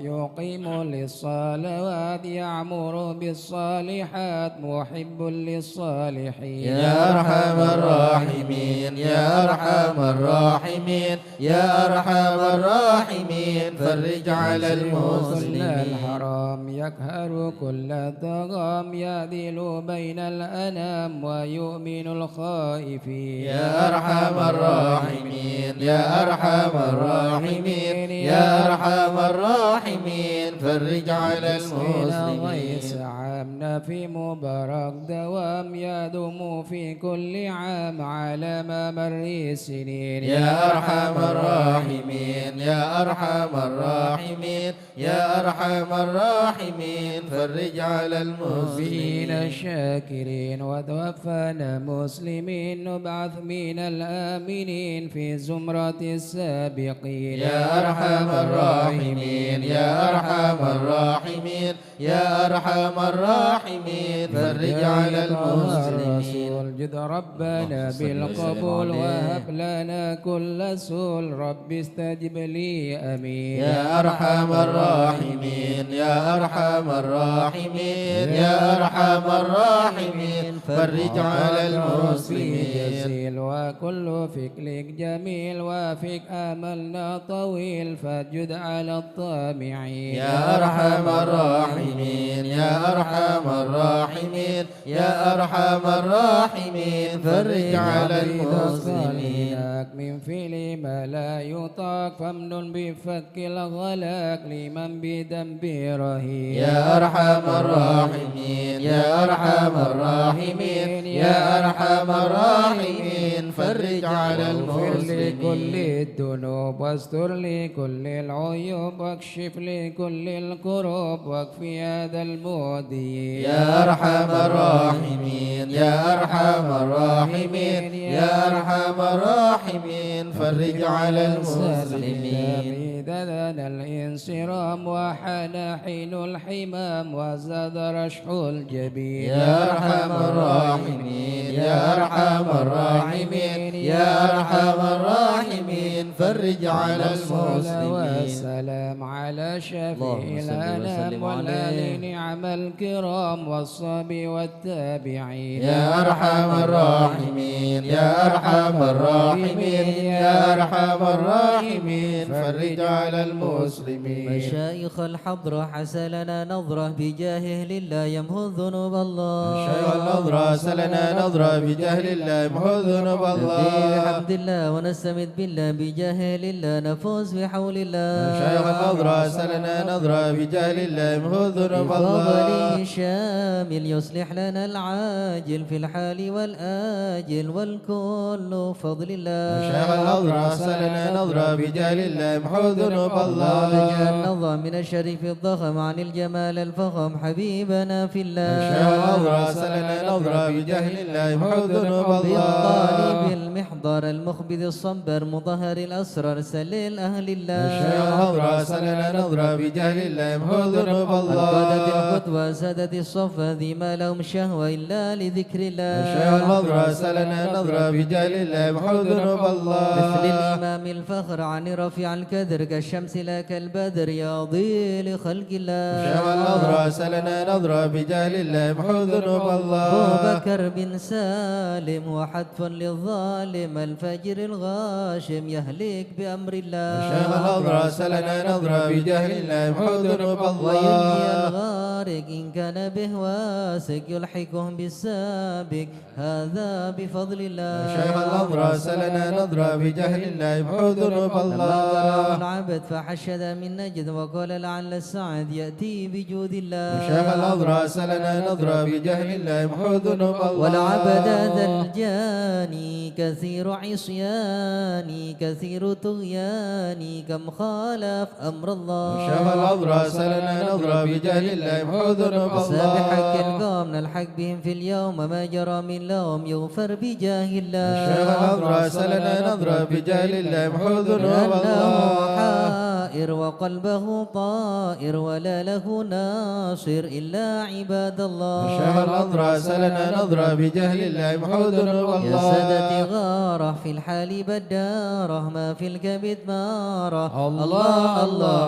D: يقيم للصلوات يعمر بالصالحات محب للصالحين
A: يا أرحم الراحمين يا أرحم الراحمين يا أرحم الراحمين فرج على المسلمين
D: الحرام يقهر كل طغام يعدل بين الأنام ويؤمن الخائفين
A: يا أرحم الراحمين يا أرحم الراحمين يا أرحم الراحمين فرج على
D: غيث
A: المسلمين
D: عامنا في مبارك دوام يدوم في كل عام على ممر السنين
A: يا أرحم أرحم الراحمين يا أرحم الراحمين يا أرحم الراحمين فرج على المسلمين
D: فينا الشاكرين وتوفنا مسلمين نبعث من الآمنين في زمرة السابقين
A: يا أرحم الراحمين يا أرحم الراحمين يا أرحم الراحمين فرج على المسلمين
D: جد ربنا بالقبول وهب لنا كل سول رب استجب لي أمين
A: يا أرحم الراحمين يا أرحم الراحمين يا أرحم الراحمين فرج على المسلمين
D: جزيل وكل فكرك جميل وفيك آملنا طويل فجد على الطامعين
A: يا أرحم الراحمين يا أرحم الراحمين يا أرحم الراحمين فرج على المسلمين
D: من فعل ما لا يطاق فامنن بفك الغلاك لمن بذنب رهين
A: يا أرحم الراحمين يا أرحم الراحمين يا أرحم الراحمين فرج على المسلمين
D: لكل الذنوب واستر لكل العيوب واكشف لكل الكروب واكفي هذا المؤذي
A: يا أرحم الراحمين يا أرحم الراحمين يا أرحم الراحمين فرج على المسلمين
D: إذا دنا الانصرام وحان حين الحمام وزاد رشح الجبين
A: يا أرحم الراحمين يا أرحم الراحمين يا أرحم الراحمين فرج على المسلمين
D: والسلام على شفيع الأنام والآل نعم الكرام والصحب والتابعين
A: يا أرحم الراحمين يا أرحم الراحمين يا أرحم الراحمين فرج على المسلمين
B: مشايخ الحضرة حسن لنا نظرة بجاهه لله يمحو ذنوب الله
A: شيخ النظرة سلنا نظرة بجهل الله يمحو ذنوب الله
B: بحمد الله ونستمد بالله بجاهه لله نفوز بحول الله
A: شيخ النظرة سلنا نظرة بجهل الله يمحو ذنوب الله
B: بفضله شامل يصلح لنا العاجل في الحال والآجل والكل فضل الله
A: شيخ النظرة سلنا نظرة بجهل الله يمحو ذنوب الله
B: نجى النظر من الشريف الضخم عن الجمال الفخم حبيبنا في الله
A: شيخ النظرة سلنا نظرة بجهل الله يمحو ذنوب
B: بالطالب
A: الله
B: المحضر المخبذ الصبر مطهر الأسرار سليل أهل الله
A: شيخ النظرة سلنا نظرة بجهل الله يمحو ذنوب
B: القادة
A: الله
B: القدوة سادة الصفا ذي ما لهم شهوة إلا لذكر الله
A: شيخ النظرة سلنا نظرة بجهل الله يمحو ذنوب الله
B: مثل الإمام الفخر عن رفيع الكدر كالشمس لا كالبدر ياضي لخلق الله
A: شيخ النظرة سلنا نظرة بجهل الله يمحو ذنوب
B: أبو
A: الله
B: بكر بن سالم وحتف للظالم الفجر الغاشم يهلك بأمر الله
A: شيخ النظرة سلنا نظرة بجهل الله يمحو ذنوب
B: وينجي
A: الله
B: الغارق إن كان به واسق يلحقهم بالسابق هذا بفضل الله
A: شيخ النظرة سلنا نظرة بجهل الله يمحو ذنوب
B: لما ضرب
A: الله
B: العبد فحشد من نجد وقال لعل السعد يأتي بجود الله
A: شيخ النظرة سلنا نظرة بجهل الله يمحو ذنوب الله
B: والعبد ذا الجاني كثير عصياني كثير طغياني كم خالف أمر الله
A: شيخ النظرة سلنا نظرة بجهل الله يمحو ذنوب
B: سابح حق
A: الله
B: القوم نلحق بهم في اليوم ما جرى من لهم يغفر بجاه الله
A: شيخ النظرة سلنا نظرة بجهل الله يمحو ذنوب
B: لأنه
A: الله
B: حائر وقلبه طائر ولا له ناصر إلا عباد الله
A: شيخ النظرة سلنا نظرة بجهل الله يمحو ذنوب
B: يا سادتي
A: الله
B: غارة في الحال بدارة ما في الكبد مارة الله الله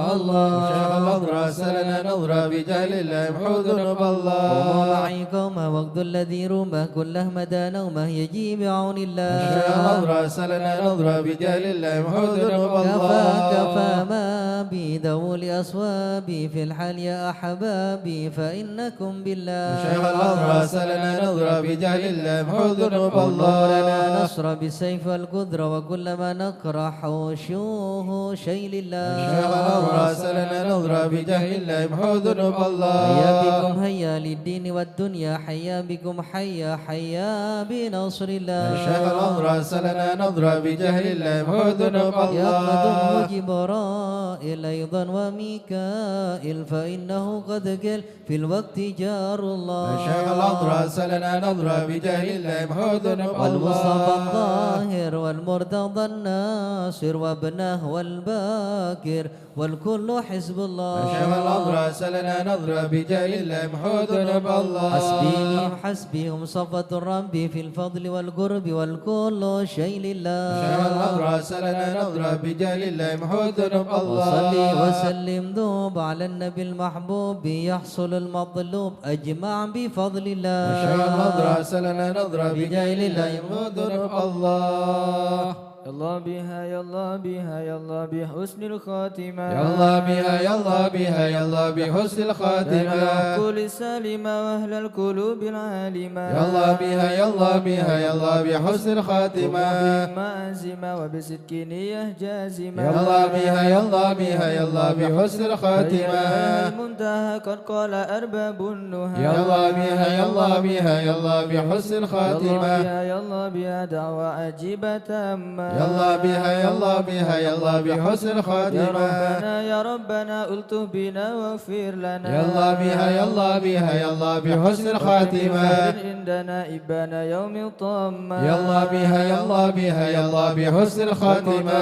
A: شيخ
B: الله
A: النظرة سلنا نظرة بجهل الله يمحو ذنوب
B: قوموا
A: الله
B: معي قوما وقت الذي رمه كله مدى نومه يجي بعون
A: شيخ
B: الله
A: النظرة سلنا نظرة بجهل الله يمحو ذنوب
B: كفى
A: الله
B: كفى ما أحبابي ذووا لأصوابي في الحال يا أحبابي فإنكم بالله
A: شيخ الأمر سلنا نظرة بجاه الله محو ذنوب
B: الله لنا
A: الله
B: نصر بالسيف والقدرة وكل ما نكره شوه شيء لله
A: شيخ الأمر سلنا نظرة بجاه الله محو ذنوب الله
B: هيا بكم هيا للدين والدنيا حيا بكم حيا حيا بنصر الله
A: شيخ الأمر سلنا نظرة بجاه الله محو ذنوب
B: يقدم
A: الله
B: جبرائيل أيضا وميكائيل فإنه قد قل في الوقت جار الله
A: شيخ الأمر سلنا نظرة بجاه الله محو ذنوب
B: والمصطفى
A: الله
B: الطاهر والمرتضى الناصر وابنه والباكر والكل حزب الله
A: شيخ الأمر سلنا نظرة بجاه الله محو ذنوب الله
B: حسبهم صفة الرب في الفضل والقرب والكل شيء لله
A: شيخ الأمر سلنا نظرة بجاه الله محو ذنوب الله
B: وصلي وسلم دوب على النبي المحبوب يحصل المطلوب أجمع بفضل الله
A: شيخ الأمر سلنا نظرة بجاه الله محو ذنوب الله
C: يا الله بها يا الله بها يا الله بحسن الخاتمة
A: يا الله بها يا الله بها يا الله بحسن الخاتمة
C: العقول السالمة وأهل القلوب العالمة
A: يا الله بها يا الله بها يا الله بحسن الخاتمة
C: بما أزمة وبصدق نية جازمة
A: يا الله بها يا الله بها يا الله بحسن الخاتمة
C: يا المنتهى قد قال أرباب النهى
A: يا الله بها يا الله بها يا الله بحسن
C: يا الله
A: الخاتمة
C: بها يا الله بها دعوة عجيبة تامة
A: يا الله بها يا الله بها يا الله بحسن
C: يا
A: الخاتمة
C: ربنا يا ربنا ألطف بنا واغفر لنا
A: يا الله بها يا الله بها يا الله بحسن الخاتمة
C: عندنا إبانا يوم الطامة
A: يا الله بها يا الله بها يا الله بحسن الخاتمة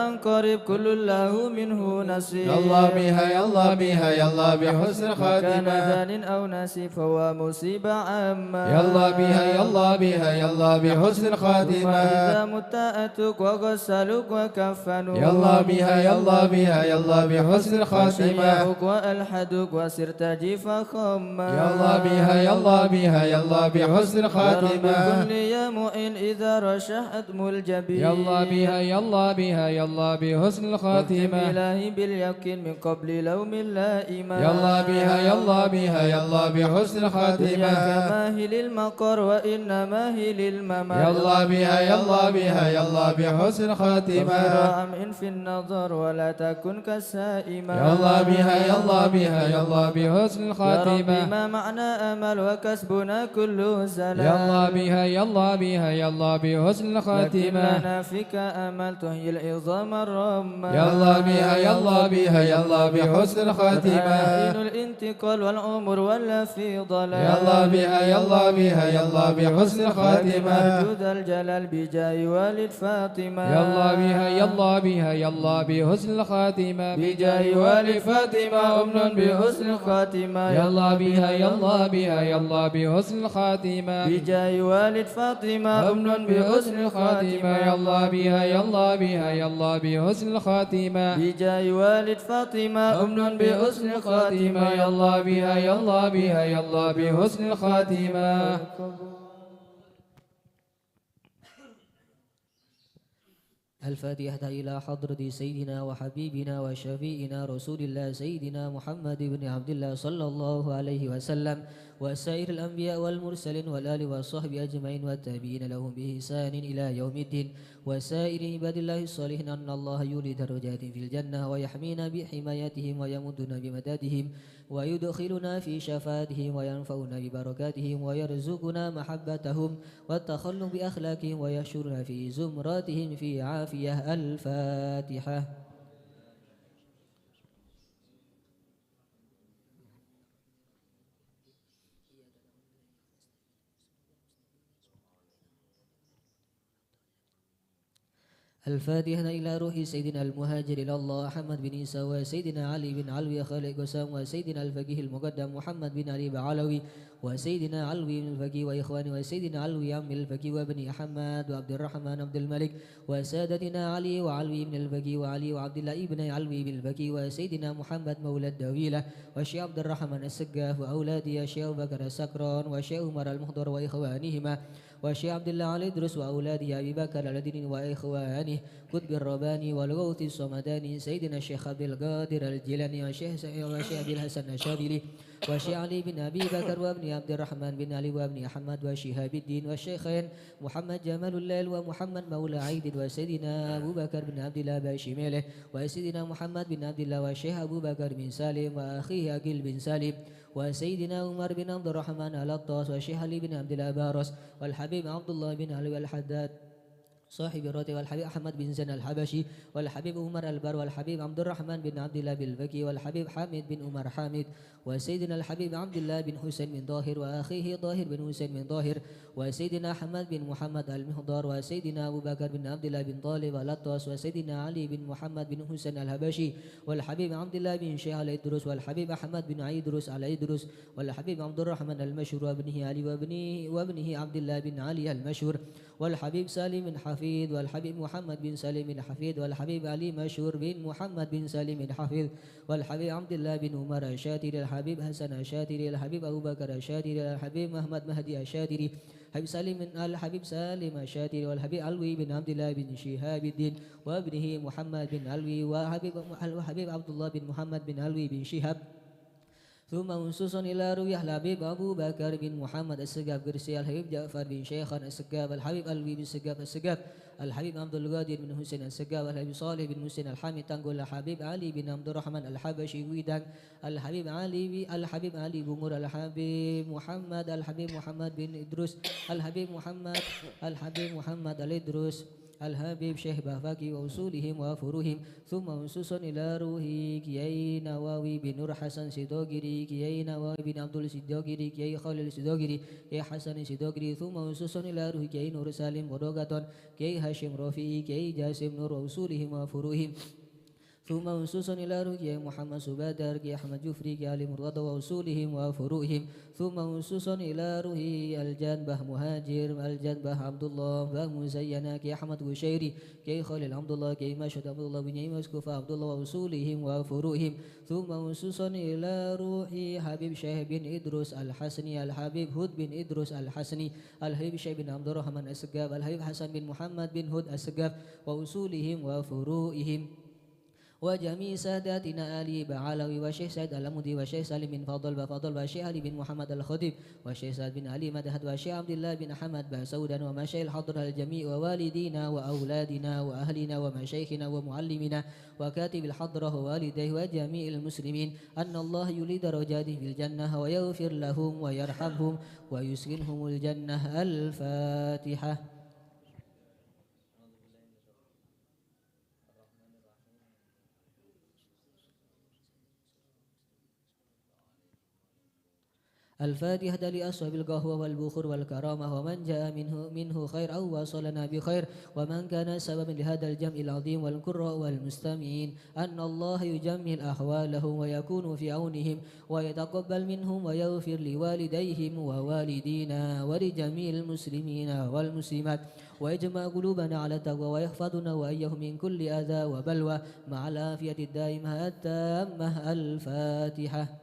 C: أن قريب كل له منه نصيب
A: يا الله بها يا الله بها يا الله بحسن
C: كان
A: الخاتمة
C: ذان أو نسي فهو مصيبة عامة
A: يا الله بها يا الله بها يا الله بحسن الخاتمة
C: وإذا مت أتوك وغسلوك وكفنوك
A: يا الله بها يا الله بها يا الله بحسن الخاتمة
C: وشيعوك وألحدوك وسرت جيفا خما
A: يا الله بها يا الله بها يا الله بحسن
C: يا رب
A: الخاتمة
C: كن لي يا معين إذا رشحت الجبين
A: يا الله بها يا الله بها يا الله بحسن
C: واختم
A: الخاتمة
C: إلهي باليقين من قبل لوم اللائمة
A: يا الله بها يا الله بها يا الله بحسن
C: إياك
A: الخاتمة
C: ماهل المقر وإنما هي للممات
A: يا الله بها يا الله بها يا الله بحسن الخاتمة
C: عم في النظر ولا تكن كالسائمة
A: يا الله بها يا الله بها يا الله بحسن
C: يا ربي
A: الخاتمة
C: ما معنى أمل وكسبنا كله زلال
A: يا الله بها يا الله بها يا الله بحسن
C: لكن
A: الخاتمة
C: لنا فيك أمل تحيي العظام الرمى
A: يا الله بها يا الله بها يا الله بحسن الخاتمة
C: حين الانتقال والعمر ولا في ضلال
A: يا الله بها يا الله بها يا الله بحسن الخاتمة
C: جود الجلال بجاه والد فاطمة
A: يا الله بها يا الله بها يا الله بحسن الخاتمة
C: بجاه والد فاطمة أمن بحسن الخاتمة
A: يا الله بها يا الله بها يا الله بحسن الخاتمة
C: بجاه والد فاطمة أمن بحسن الخاتمة
A: يا الله بها يا الله بها يا الله بحسن الخاتمة
C: بجاه والد فاطمة أمن بحسن الخاتمة
A: يا الله بها يا الله بها يا الله بحسن الخاتمة
B: الفاتحة إلى حضرة سيدنا وحبيبنا وشفيئنا رسول الله سيدنا محمد بن عبد الله صلى الله عليه وسلم وسائر الأنبياء والمرسلين والآل والصحب أجمعين والتابعين لهم بإحسان إلى يوم الدين وسائر عباد الله الصالحين أن الله يولي درجات في الجنة ويحمينا بحمايتهم ويمدنا بمدادهم ويدخلنا في شفاعتهم وينفعنا ببركاتهم ويرزقنا محبتهم والتخلق بأخلاقهم ويحشرنا في زمراتهم في عافية. الفاتحة. الفاتحة إلى روح سيدنا المهاجر إلى الله أحمد بن عيسى وسيدنا علي بن علوي خالق قسام وسيدنا الفقيه المقدم محمد بن علي بعلوي وسيدنا علوي بن الفقيه وإخواني وسيدنا علوي عم الفقيه وابن أحمد وعبد الرحمن عبد الملك وسادتنا علي وعلوي بن الفقيه وعلي وعبد الله بن علوي بن الفقيه وسيدنا محمد مولى الدويلة والشيخ عبد الرحمن السقاف وأولادي الشيخ بكر السكران والشيخ عمر المحضر وإخوانهما والشيخ عبد الله علي إدريس وأولاده أبي بكر الذين وإخوانه قطب الرباني والغوث الصمداني سيدنا الشيخ عبد القادر الجيلاني والشيخ أبي الحسن الشاذلي والشيخ علي بن أبي بكر وابن عبد الرحمن بن علي وابن أحمد وشهاب الدين والشيخين محمد جمال الليل ومحمد مولى عيد وسيدنا أبو بكر بن عبد الله باشميله وسيدنا محمد بن عبد الله والشيخ أبو بكر بن سالم وأخيه أقيل بن سالم وسيدنا عمر بن عبد الرحمن الأطاس والشيخ علي بن عبد الله بارس والحبيب عبد الله بن علي الحداد صاحب الراتب والحبيب أحمد بن زين الحبشي والحبيب عمر البر والحبيب عبد الرحمن بن عبد الله بالبكي والحبيب حامد بن عمر حامد وسيدنا الحبيب عبد الله بن حسين بن ظاهر وأخيه ظاهر بن حسين بن ظاهر وسيدنا أحمد بن محمد المهضار وسيدنا أبو بكر بن عبد الله بن طالب الأطاس وسيدنا علي بن محمد بن حسين الهبشي والحبيب عبد الله بن شيخ الإدرس والحبيب أحمد بن عيدرس الإدرس والحبيب عبد الرحمن المشهور وابنه علي وابنه عبد الله بن علي المشهور والحبيب سالم بن حفيظ والحبيب محمد بن سالم بن حفيظ والحبيب علي مشهور بن محمد بن سالم بن حفيظ والحبيب عبد الله بن عمر الشاتري الحبيب حسن الشاتري الحبيب أبو بكر الشاتري الحبيب محمد مهدي الشاتري الحبيب سالم الشاتري والحبيب علوي بن عبد الله بن شهاب الدين وابنه محمد بن علوي وحبيب عبد الله بن محمد بن علوي بن شهاب ثم منصوص إلى روية الحبيب أبو بكر بن محمد السقاف قرسي الحبيب جعفر بن شيخان السقاف الحبيب علوي بن السقاف الحبيب عبد القادر بن حسين السقاف الحبيب صالح بن حسين الحامد تنقل الحبيب علي بن عبد الرحمن الحبشي ويدان الحبيب علي بن الحبيب محمد بن إدريس الحبيب محمد الإدريس الحبيب شيخ بافاكي وأصولهم وفروهم ثم منصوص إلى روحي كيي نواوي بن نور حسن سيدوغري كيي نواوي بن عبد السيدوغري كيي خالد سيدوغري كيي حسن سيدوغري ثم منصوص إلى روحي كيي نور سالم ودوغاتون كيي هاشم رفيعي كيي جاسم نور وأصولهم وفروهم ثم منصوص إلى رؤيا محمد سبادر كي أحمد جفري كي علي مرتضى وأصولهم وفروعهم ثم منصوص إلى رؤيا الجنبه مهاجر الجنبه عبد الله ومزينة كي أحمد وشيري كي خالد عبد الله كي مشهد عبد الله بن يمس كفى عبد الله وأصولهم وفروعهم ثم منصوص إلى روحي حبيب شيخ بن إدريس الحسني الحبيب هود بن إدريس الحسني الحبيب شيخ بن عبد الرحمن السقاف الحبيب حسن بن محمد بن هود السقاف وأصولهم وفروعهم وجميع ساداتنا آلي بعلوي وشيخ سيد الأمودي وشيخ سالم بن فضل وشيخ علي بن محمد الخطيب وشيخ سعد بن علي مدهد وشيخ عبد الله بن أحمد بسودا ومشايخ الحضر الجميع ووالدينا وأولادنا وأهلنا ومشايخنا ومعلمنا وكاتب الحضرة ووالديه وجميع المسلمين أن الله يولي درجاته في الجنة ويغفر لهم ويرحمهم ويسكنهم الجنة. الفاتحة. الفاتحة لأصحاب القهوة والبخور والكرامة ومن جاء منه خير أو وصلنا بخير ومن كان سببا لهذا الجمع العظيم والقراء والمستمعين أن الله يجمل أحوالهم ويكون في عونهم ويتقبل منهم ويغفر لوالديهم ووالدينا ولجميع المسلمين والمسلمات ويجمع قلوبنا على التقوى ويحفظنا وإياهم من كل أذى وبلوى مع العافية الدائمة التامة. الفاتحة.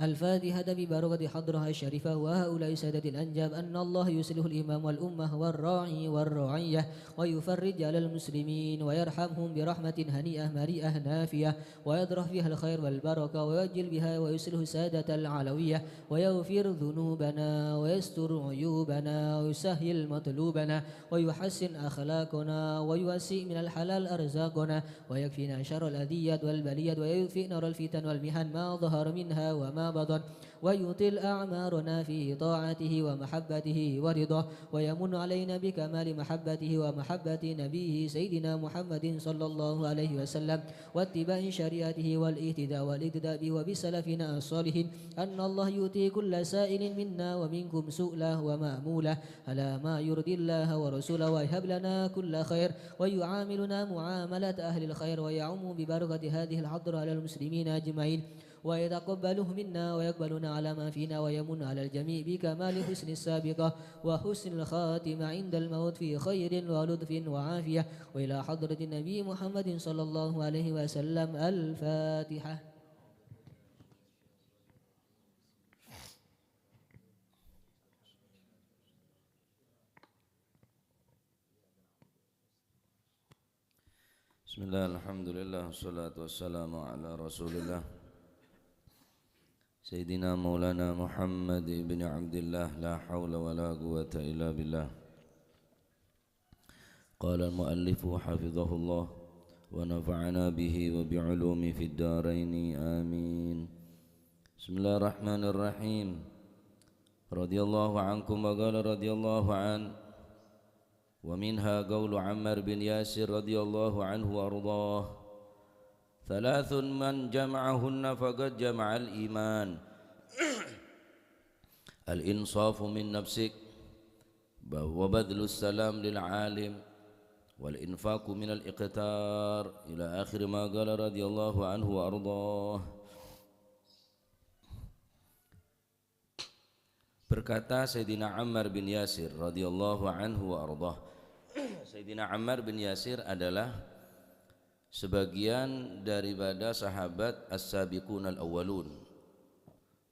B: الفاتحة ببركة حضرها الشريفة وهؤلاء سادة الأنجاب أن الله يصلح الإمام والأمة والراعي والرعية ويفرج على المسلمين ويرحمهم برحمة هنيئة مريئة نافية ويضرح فيها الخير والبركة ويجل بها ويصلح سادة العلوية ويغفر ذنوبنا ويستر عيوبنا ويسهل مطلوبنا ويحسن أخلاقنا ويوسع من الحلال أرزاقنا ويكفينا شر الأذيات والبليات ويطفئ نار الفتن والمحن ما ظهر منها وما بطن ويطيل أعمارنا في طاعته ومحبته ورضاه ويمن علينا بكمال محبته ومحبة نبيه سيدنا محمد صلى الله عليه وسلم واتباع شريعته والاهتداء به وبسلفنا الصالحين أن الله يؤتي كل سائل منا ومنكم سؤله ومأموله على ما يرضي الله ورسوله ويهب لنا كل خير ويعاملنا معاملة أهل الخير ويعم ببركة هذه الحضرة على المسلمين أجمعين ويتقبله منا ويقبلنا على ما فينا ويمن على الجميع بكمال حسن السابقة وحسن الخاتمة عند الموت في خير ولطف وعافية وإلى حضرة النبي محمد صلى الله عليه وسلم. الفاتحة.
E: Bismillah, alhamdulillah, wassalatu wassalamu ala rasulillah Sayyidina Maulana Muhammad ibn Abdillah, la hawla wa la quwata illa billah. Qala al-muallifu hafizahullah wa nafa'ana bihi wa bi'ulumi fid daraini amin. Bismillahirrahmanirrahim. Radiyallahu ankum wa qala radiyallahu an. ومنها قول عمار بن ياسر رضي الله عنه وأرضاه ثلاث من جمعهن فقد جمع الإيمان الإنصاف من نفسك وبذل السلام للعالم والإنفاق من الإقتار إلى آخر ما قال رضي الله عنه وأرضاه. Berkata Sayyidina Ammar bin Yasir radhiyallahu anhu wa ardhah. Sayyidina Ammar bin Yasir adalah sebagian daripada sahabat as-sabiqun al-awwalun,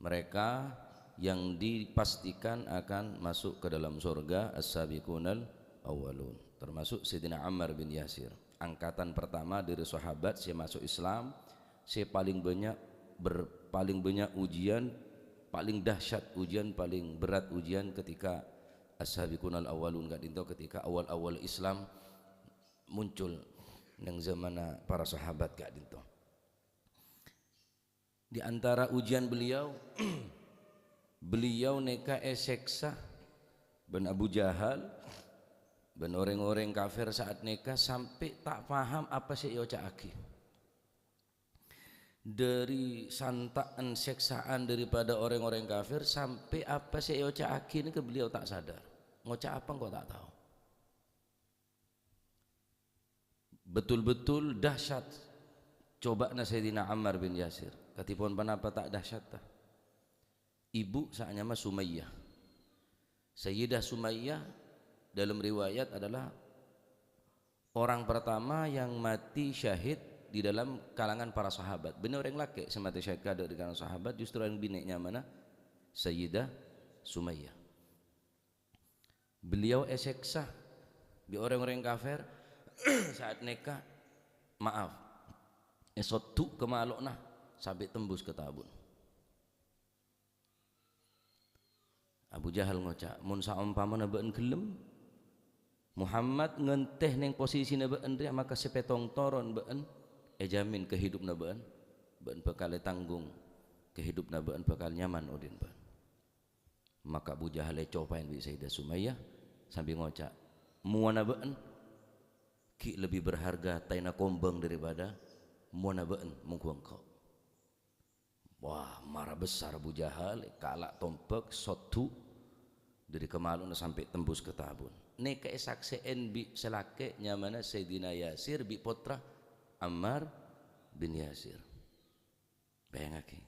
E: mereka yang dipastikan akan masuk ke dalam surga, as-sabiqun al-awwalun, termasuk Sayyidina Ammar bin Yasir, angkatan pertama dari sahabat yang masuk Islam, paling banyak ujian, paling dahsyat ujian, paling berat ujian ketika as-sabiqun al-awwalun, ketika awal-awal Islam muncul yang zaman para sahabat gak dinto. Di antara ujian beliau beliau neka eseksa ben Abu Jahal ben orang-orang kafir saat neka sampai tak paham apa sih yo caki. Dari santaan seksaan daripada orang-orang kafir sampai apa sih Oca Aki ini ke beliau tak sadar ngocak apa kok tak tahu. Betul-betul dahsyat coba Sayyidina Ammar bin Yasir, katipun panapa tak dahsyat tah. Ibu saatnya mah Sumayyah. Sayyidah Sumayyah dalam riwayat adalah orang pertama yang mati syahid di dalam kalangan para sahabat. Benar orang laki semati syahid dari kalangan sahabat, justru yang bineknya mana? Sayyidah Sumayyah. Beliau eseksa di orang-orang kafir saat nikah, maaf esotu kemalokna sampai tembus ke tabun. Abu Jahal ngocak mun saumpamana beun gelem Muhammad ngenteh neng posisina beun dia, maka sepetong toron beun jamin kehidupna beun bekal tanggung kehidupna beun bekal nyaman udin beun. Maka Abu Jahal copain bi Sayyidah Sumayyah sambil ngocak muana beun ki lebih berharga taina kombeng daripada muana beun mungku engkau. Wah, marah besar Abu Jahal, kalak tompek sotu dari kemalun sampai tembus ke tabun. Neka sakseen bi selake nyamana Sayyidina Yasir bi potra Ammar bin Yasir. Bayangake,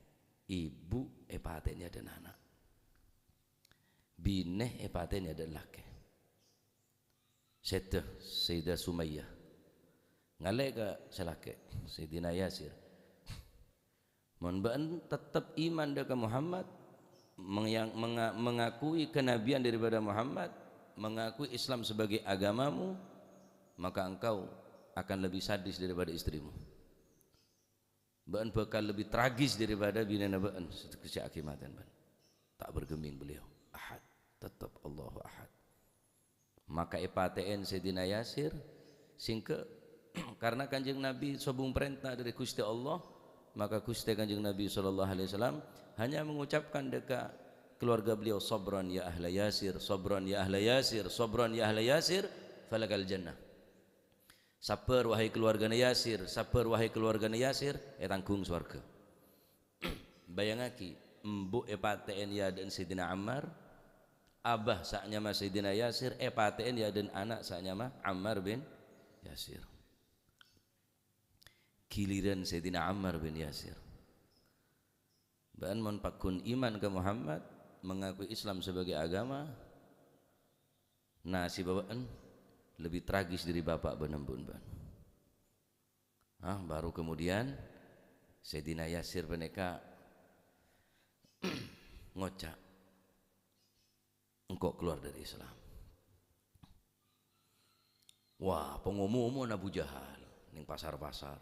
E: ibu epatenya dan anak, bineh epatenya dan laki. Seteh Sayyidah Sumayyah ngalek ke selake Sayyidina Yasir. Mun baan tetap iman dengan Muhammad, mengakui kenabian daripada Muhammad, mengakui Islam sebagai agamamu, maka engkau akan lebih sadis daripada istrimu. Baan bakal lebih tragis daripada binana baan sekecil akimatan ban. Tak bergeming beliau. Ahad, tetap Allahu Ahad. Maka epaten Sayyidina Yasir singke karena Kanjeng Nabi sobung perintah dari Gusti Allah, maka Gusti Kanjeng Nabi SAW hanya mengucapkan dekat keluarga beliau, sabran ya ahla Yasir, sabran ya ahla Yasir, sabran ya ahla Yasir, falakal jannah. Sabar wahai keluarga Yasir, sabar wahai keluarga Yasir, tanggung swarga. Bayangaki embu epaten ya dan Sayyidina Ammar, abah saknya mah Sayyidina Yasir, epaten ya dan anak saknya mah Ammar bin Yasir. Giliran Sayyidina Ammar bin Yasir Ban mun pakun iman ke Muhammad, mengakui Islam sebagai agama, nah si babaan lebih tragis dari bapak benembun ban. Baru kemudian Sayyidina Yasir peneka ngocak, engkau keluar dari Islam. Wah, pengumuman Abu Jahal ning pasar-pasar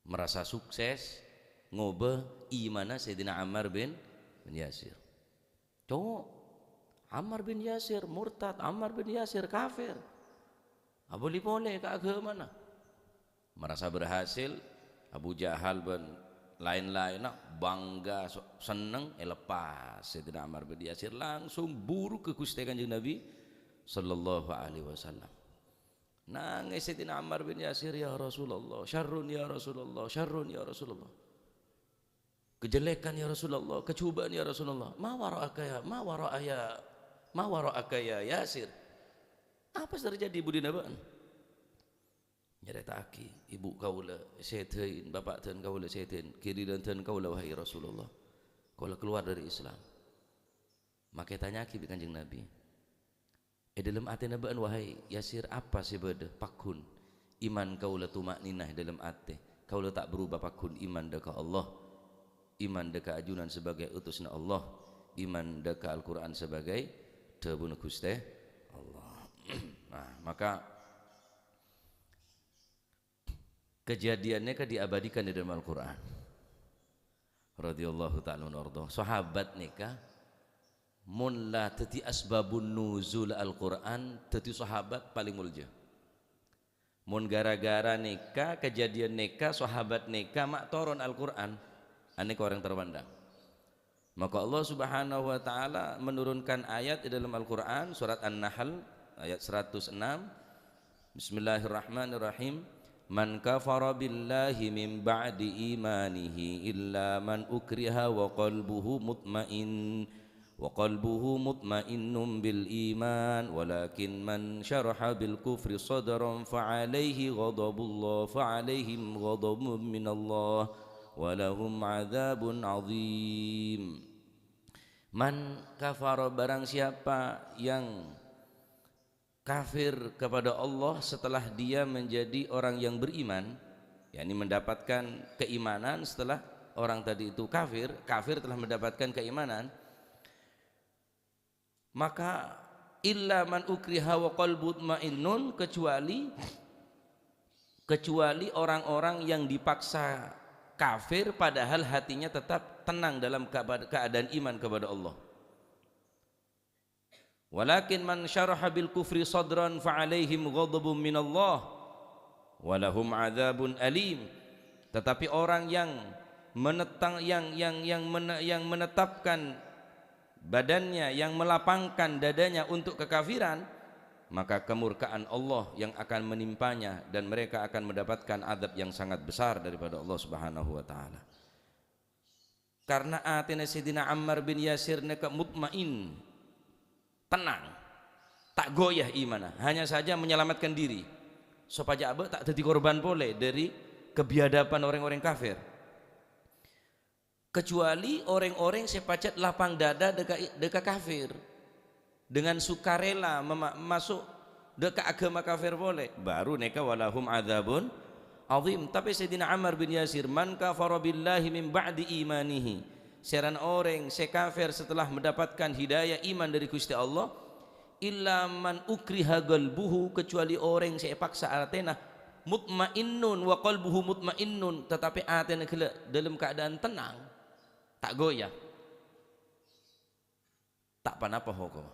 E: merasa sukses ngobe imana Sayyidina Ammar bin Yasir. Cowok Ammar bin Yasir murtad, Ammar bin Yasir kafir. Boleh ke agama mana? Merasa berhasil, Abu Jahal ben lain-lain bangga seneng lepas Sayyidina Ammar bin Yasir langsung buru ke Gusti Kanjeng Nabi sallallahu alaihi wasallam. Nangis Sayyidina Ammar bin Yasir, ya Rasulullah, syarrun ya Rasulullah, syarrun ya Rasulullah. Kejelekan ya Rasulullah, kecubaan ya Rasulullah. Ma wara'aka ya Yasir. Apa terjadi budi nabaan? Nyerita aki, ibu kaula setein, bapak teun kaula setein, kiri dan teun kaula wahai Rasulullah. Kaula keluar dari Islam. Maka tanya aki bi Kanjeng Nabi. Dalam ati nabaan wahai Yasir, apa sih beda pakun iman kaula tumakninah dalam ati. Kaula tak berubah pakun iman deka Allah, iman deka ajunan sebagai utusna Allah, iman deka Al-Qur'an sebagai dawuh Gusti Allah. Nah, maka kejadiannya diabadikan di dalam Al-Qur'an. Radhiyallahu ta'ala anhu. Sahabat nikah mun la tati asbabun nuzul Al-Qur'an, tati sahabat paling mulja. Mun gara-gara nikah, kejadian nikah, sahabat nikah mak turun Al-Qur'an, ane orang terpandang. Maka Allah Subhanahu wa taala menurunkan ayat di dalam Al-Qur'an surat An-Nahl ayat 106. Bismillahirrahmanirrahim. Man kafara billahi min ba'di imanihi illa man ukriha wa qalbuhu mutmainnun bil iman walakin man syaraha bil kufri sadran fa'alaihi fa'alaihim ghadabun minallah walahum adzabun azim. Man kafara, barang siapa yang kafir kepada Allah setelah dia menjadi orang yang beriman, yakni mendapatkan keimanan setelah orang tadi itu kafir telah mendapatkan keimanan, maka illa man ukriha wa qalbu mutmainnun, kecuali orang-orang yang dipaksa kafir padahal hatinya tetap tenang dalam keadaan iman kepada Allah. Walakin man syaraha bil kufri sadran fa'alaihim ghadabun minallah walahum adzabun alim. Tetapi orang yang menetapkan badannya, yang melapangkan dadanya untuk kekafiran, maka kemurkaan Allah yang akan menimpanya dan mereka akan mendapatkan azab yang sangat besar daripada Allah Subhanahu wa taala. Karena atina Sayyidina Ammar bin Yasir neka mutmain, tenang, tak goyah imanah, hanya saja menyelamatkan diri supaya abah tak jadi korban boleh dari kebiadaban orang-orang kafir. Kecuali orang-orang sepacet lapang dada deka kafir dengan sukarela masuk deka agama kafir boleh, baru neka walahum adzabun azim. Tapi Sayyidina Ammar bin Yasir, man kafara billahi min ba'di imanihi, seran orang sekafir setelah mendapatkan hidayah iman dari Gusti Allah, illa man ukriha qalbuhu, kecuali orang sepaksa atena mutmainnun wa qalbuhu mutmainnun, tetapi atena dalam keadaan tenang, tak goyah, tak panapa hukum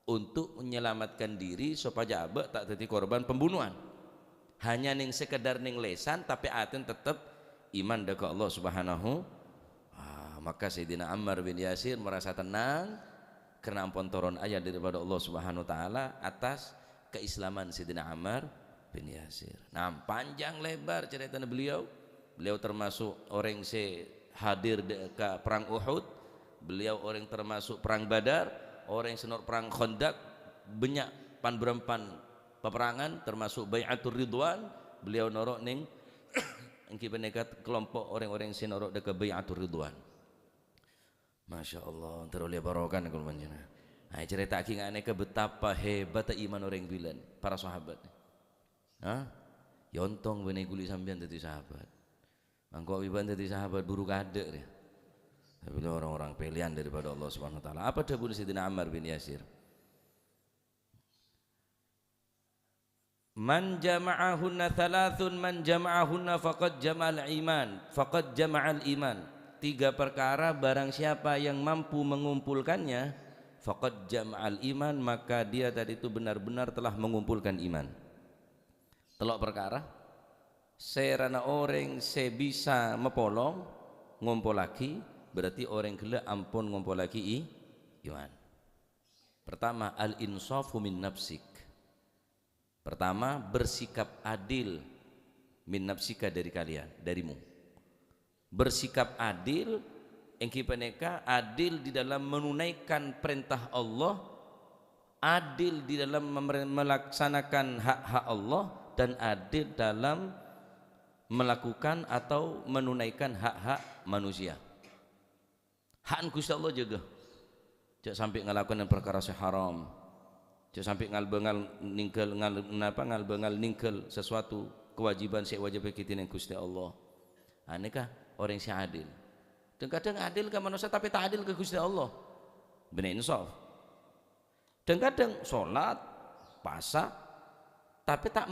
E: untuk menyelamatkan diri supaya abah tak jadi korban pembunuhan, hanya ning sekedar ning lesan tapi aten tetap iman dekat Allah Subhanahu. Maka Sayyidina Ammar bin Yasir merasa tenang karena ampun turun ayat daripada Allah Subhanahu wa taala atas keislaman Sayyidina Ammar bin Yasir. Nah, panjang lebar cerita beliau termasuk orang hadir ke perang Uhud, beliau orang termasuk perang Badar, orang senor perang Khandaq, banyak pan peperangan termasuk Bai'atur Ridwan, beliau norok ning engki penekat kelompok orang-orang sinorok dekat Bai'atur Ridwan. Masya Allah, teroleh barokan kalau manjana. Nah, cerita aki ngane ke betapa hebat iman orang bilan para sahabat. Hah? Yontong benih guli sambian tadi sahabat. Angkau iban tadi sahabat buru kade dia. Tapi orang-orang pilihan daripada Allah Subhanahu Wa Taala. Apa dahulu Sayyidina Ammar bin Yasir? Man jama'ahunna thalathun man jama'ahunna faqad jama'al iman, faqad jama'al iman. 3 perkara barang siapa yang mampu mengumpulkannya, faqad jama'al iman, maka dia tadi itu benar-benar telah mengumpulkan iman. Telok perkara serana orang se bisa mepolong ngumpul lagi, berarti orang gila ampun ngumpul lagi iman. Pertama, al-insafu min nafsik. Pertama, bersikap adil min nafsika dari kalian, darimu. Bersikap adil, engki peneka adil di dalam menunaikan perintah Allah, adil di dalam melaksanakan hak-hak Allah, dan adil dalam melakukan atau menunaikan hak-hak manusia. Hak Gusti Allah jaga. Jangan sampai ngelakukan yang perkara haram. Jangan sampai ngal-bengal ningkel sesuatu kewajiban si wajib kita yang Gusti Allah. Aneka orang si adil. Dan kadang adil ke manusia tapi tak adil ke Gusti Allah. Benar insaf. Dan kadang sholat, puasa, tapi tak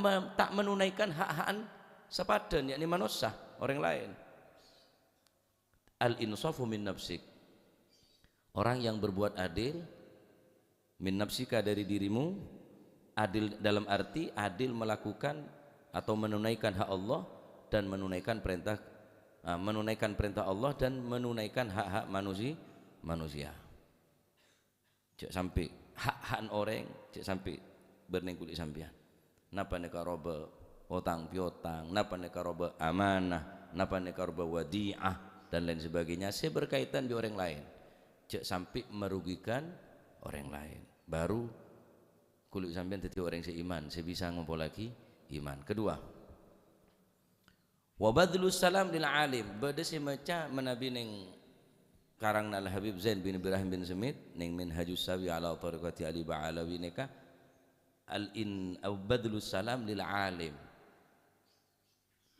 E: menunaikan hak-hakan sepadan, yakni manusia orang lain. Al-insafu min nafsik. Orang yang berbuat adil min nafsika dari dirimu, adil dalam arti adil melakukan atau menunaikan hak Allah dan menunaikan perintah Allah dan menunaikan hak-hak manusia. Cek sampai hak-hak orang, cek sampai bernengkuli sampean. Napa neka roba otang piotang, napa neka roba amanah, napa neka roba wadi'ah dan lain sebagainya, saya berkaitan di orang lain. Cek sampai merugikan orang lain, baru kulit sampean jadi orang seiman, saya bisa ngumpul lagi iman. Kedua, wabadlus salam lil alim. Bade si maca menabi ning karang nal Habib Zain bin Ibrahim bin Semit ning Minhajus Sawi ala tariqati Ali Ba'alawi neka badlus salam lil alim,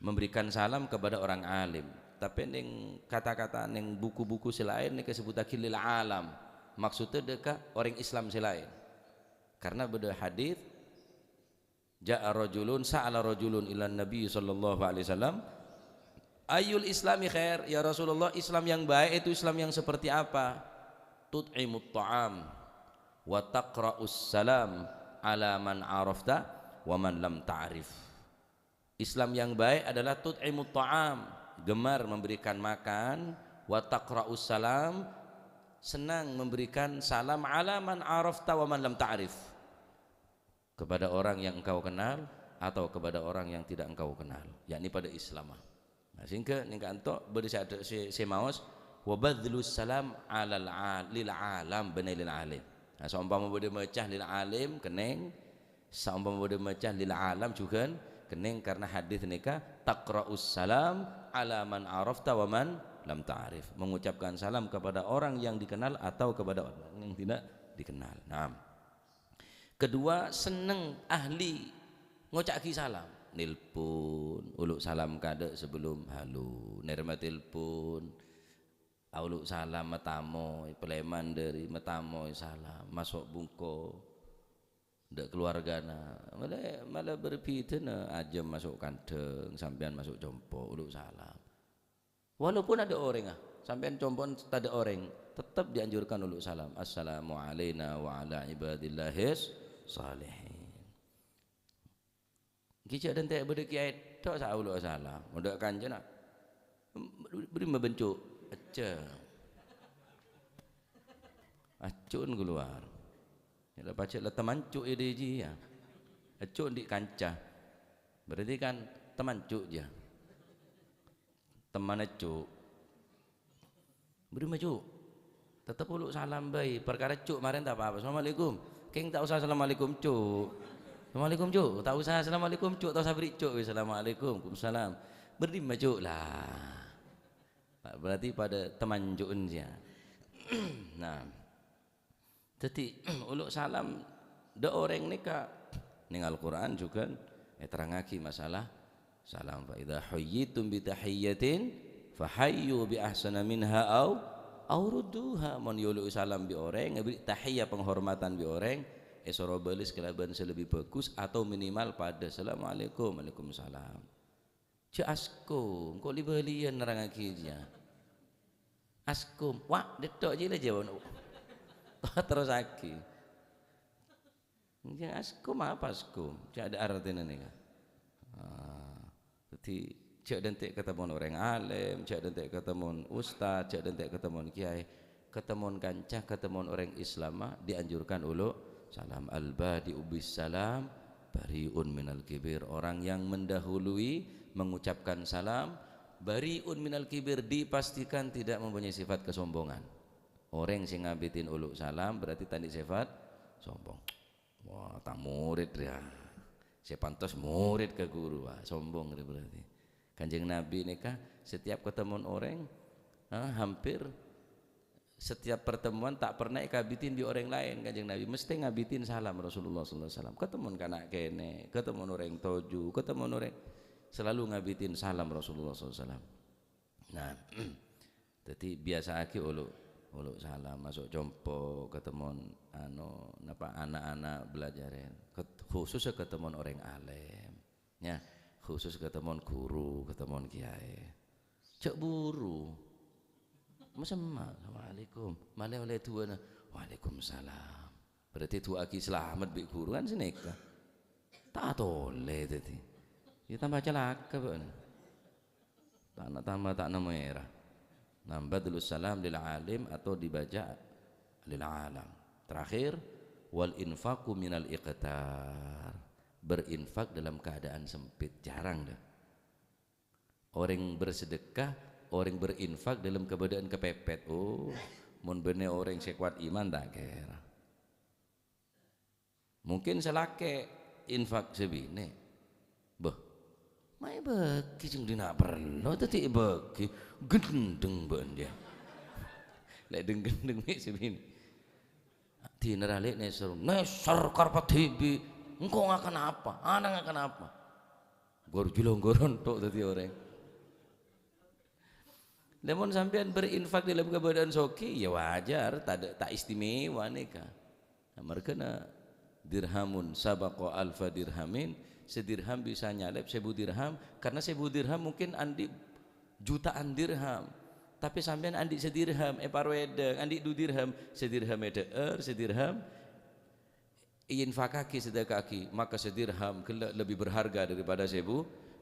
E: memberikan salam kepada orang alim. Tapi ning kata-kata ning buku-buku selain nih disebut lil alam, maksudnya deka orang Islam selain. Karena beda hadis ja'a rajulun sa'ala rajulun ila Nabi sallallahu alaihi wasallam ayul islami khair, ya Rasulullah, Islam yang baik itu Islam yang seperti apa? Tut'imut ta'am wa taqra'us salam ala man arafta wa man lam ta'rif. Islam yang baik adalah tut'imut ta'am, gemar memberikan makan, wa taqra'us salam, senang memberikan salam, ala man arafta wa man lam ta'rif, kepada orang yang engkau kenal atau kepada orang yang tidak engkau kenal, yakni pada Islam. Nah, sehingga nika antok berdesa ada se maos wa badlus salam alal lil alam benilil alim. Nah, seumpama bode mecah lil alim keneng, seumpama bode mecah lil alam juga keneng, karena hadis nika taqra'us salam ala man arafta wa man lam ta'rif, mengucapkan salam kepada orang yang dikenal atau kepada orang yang tidak dikenal. Nah, kedua, seneng ahli ngocaki salam, nilpun uluk salam kade sebelum halu, nerma tilpun uluk salam metamoy, peleman dari metamoy salam masuk bungko ndak keluargana malah berpitena aja masuk kandeng sampean masuk jompo uluk salam. Walaupun ada orang sampean compon tak ada orang, tetap dianjurkan uluk salam. Assalamu alayna wa ala ibadillahis salihin. Kijak dan tak berdeki ayat tak sah uluk salam. Mudah kanjen nak beri membencuk aja acun keluar. Ya pacak lah teman cuk ide ji ya. Acun di kancah. Berarti kan teman cuk je. Teman cuk. Beri maju. Tetap uluk salam baik. Perkara cuk kemarin tak apa-apa. Assalamualaikum. Keng tak usah assalamualaikum cuk. Assalamualaikum cuk. Tak usah assalamualaikum cuk. Tak usah beri cuk. Assalamualaikum. Waalaikumsalam. Beri maju lah. Berarti pada teman cuk je. Nah, jadi uluk salam de orang nika ning Al-Qur'an juga terangaki masalah salam fa idza hayyitum bi tahiyyatin fahayyu bi ahsana minha au rudduha. Mon uluk salam bi orang beri tahiyya penghormatan bi orang esoro balis kelaban selebih bagus atau minimal pada assalamualaikum waalaikumsalam. Cek askum kok libelian nerangaki dia askum wah detok je lah jawab terus aki yang askum apa askum cak ada artinya nih kan jadi cak dentek ketemu orang alim cak dentek ketemu ustaz cak dentek ketemu kiai ketemu kancah ketemu orang Islam dianjurkan uluk salam al-badi ubis salam bariun minal kibir. Orang yang mendahului mengucapkan salam bariun minal kibir dipastikan tidak mempunyai sifat kesombongan. Orang sing ngabitin uluk salam berarti tadi sifat sombong. Wah, tak murid dia. Saya pantas murid ke guru, wah, sombong dia berarti. Kanjeng Nabi nikah setiap ketemu orang hampir setiap pertemuan tak pernah ngabitin di orang lain. Kanjeng Nabi mesti ngabitin salam Rasulullah sallallahu alaihi wasallam. Ketemu kanak kene, ketemu orang toju, ketemu orang selalu ngabitin salam Rasulullah SAW. Nah, jadi biasa aki uluk salam masuk jompo ketemu napa anak-anak belajarin khusus ketemu orang alim ya khusus ketemu guru ketemu kiai cek buru assalamualaikum malah oleh tuan waalaikumsalam berarti tu aki selamat bi guru kan seneka tak tole tadi ya tambah celaka pun tak nama merah nambah dulu salam lil alim atau dibaca lil alam. Terakhir wal infaqu minal iqtar, berinfak dalam keadaan sempit jarang dah orang bersedekah orang berinfak dalam keadaan kepepet. Oh mun bener orang sekuat iman tak kira mungkin selake infak sebine bah mai bagi jeung dina perlu tadi bagi gendeng ben dia lek gendeng mi sebini di neralik neser karpa tibi engkau akan apa anak akan apa gor julong-goron tok tadi orang namun sampean berinfak dalam keadaan soki ya wajar tak istimewa nikah amarkana dirhamun sabaqa alfa dirhamin sedirham bisa nyalep 1000 dirham karena 1000 dirham mungkin andi jutaan dirham tapi sampean andi sedirham parwedeng andi 2 dirham sedirham sedirham infakaki sedekaki maka sedirham lebih berharga daripada 1000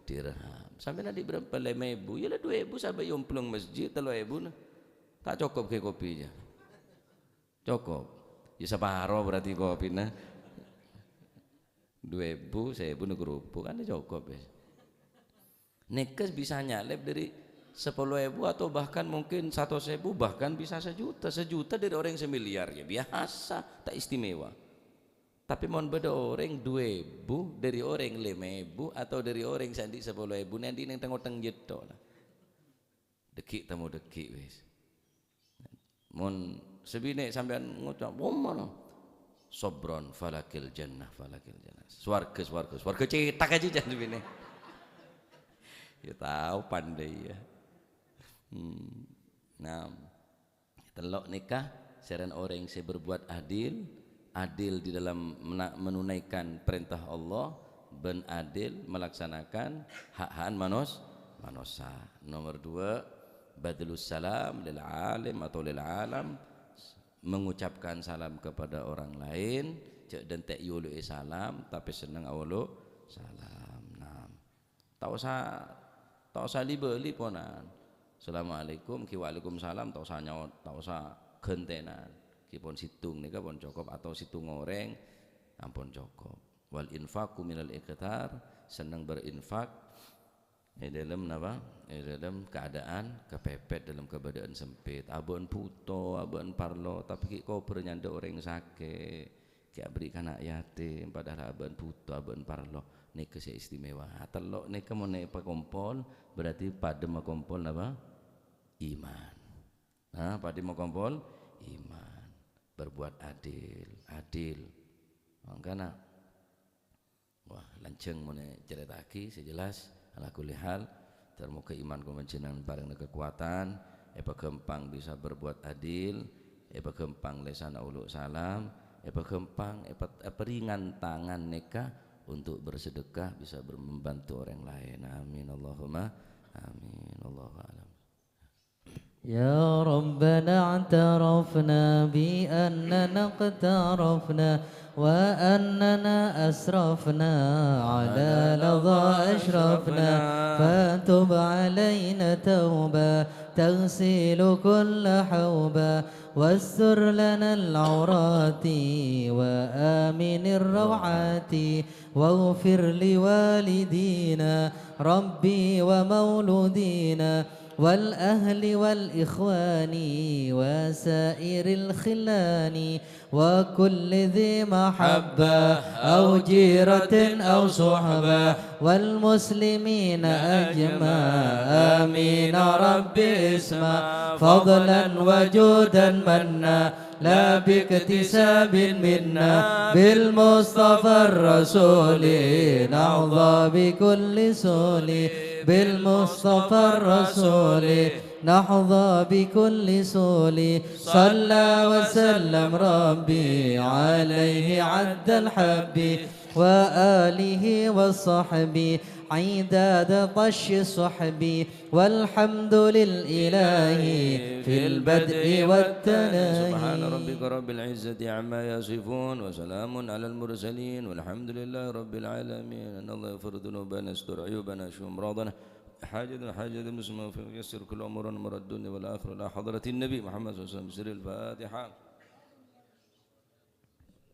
E: dirham sampean andi berapa 5.000 ya lah 2.000 sampai yomplong masjid 3.000 tak cukup ke kopinya cukup ya separuh berarti kopinya 2.000 1.000 kerupuk kan cukup ya. Nekes bisa nyalep dari 10.000 atau bahkan mungkin 100.000 bahkan bisa sejuta dari orang 1 miliar ya biasa tak istimewa. Tapi mohon beda orang 2.000 dari orang 5.000 atau dari orang sandi 10.000 nanti neng tengok jeto lah. Dekik temu dekik wis. Mohon sebine sampean ngucap mana? Sobron falakil jannah swarga cetak aja jangan begini ya tahu pandai ya nah telok nikah seren orang yang berbuat adil di dalam menunaikan perintah Allah ben adil melaksanakan hak-hak manusia. Nomor 2 badlus salam lil alim atau lil alam mengucapkan salam kepada orang lain cek dan tak yulu salam tapi senang awalo salam nah tak usah libeli ponan assalamualaikum ki waalaikumsalam tak usah nyaut tak usah gentenan ki pon situng nika pon cukup atau situng goreng ampun cukup wal infaqu minal iqtar senang berinfak dalam apa? Dalam keadaan kepepet dalam keadaan sempit. Abon puto, abon parlo, tapi kau bernyanda orang sakit, kau berikan anak yatim, padahal abon puto, abon parlo, nika saya istimewa. Telok nika mau nika kompol, berarti pada mau kompol apa? Iman. Nah, pada mau kompol iman, berbuat adil. Makanya wah lanceng mone ceritaki sejelas ala kulli hal termuka iman kumencenan bareng kekuatan gempang bisa berbuat adil, gempang lesan uluk salam, gempang ringan tangan neka untuk bersedekah bisa membantu orang lain. Amin Allahumma amin. Allahu a'lam.
C: يا ربنا اعترفنا بأننا اقترفنا وأننا أسرفنا على لظى أشرفنا فتب علينا توبة تغسل كل حوبة واستر لنا العورات وآمن الروعات واغفر لوالدينا ربي ومولودينا والأهل والإخوان وسائر الخلان وكل ذي محبة أو جيرة أو صحبة والمسلمين أجمع آمين ربي اسمع فضلا وجودا منا لا باكتساب منا بالمصطفى الرسول نعظى بكل سول بالمصطفى الرسول نحظى بكل سول صلى وسلم ربي عليه عد الحب وآله والصحب عداد طش الصحب والحمد للإله في البدء والتناهي.
E: سبحان ربك رب العزة عما يصفون وسلام على المرسلين والحمد لله رب العالمين. أن الله يغفر ذنوبنا يستر عيوبنا يشفي أمراضنا حاجة المسلمين ويسر كل أمورنا مرد الدنيا والآخرة إلى حضرة النبي محمد صلى الله عليه وسلم. بسر الفاتحة.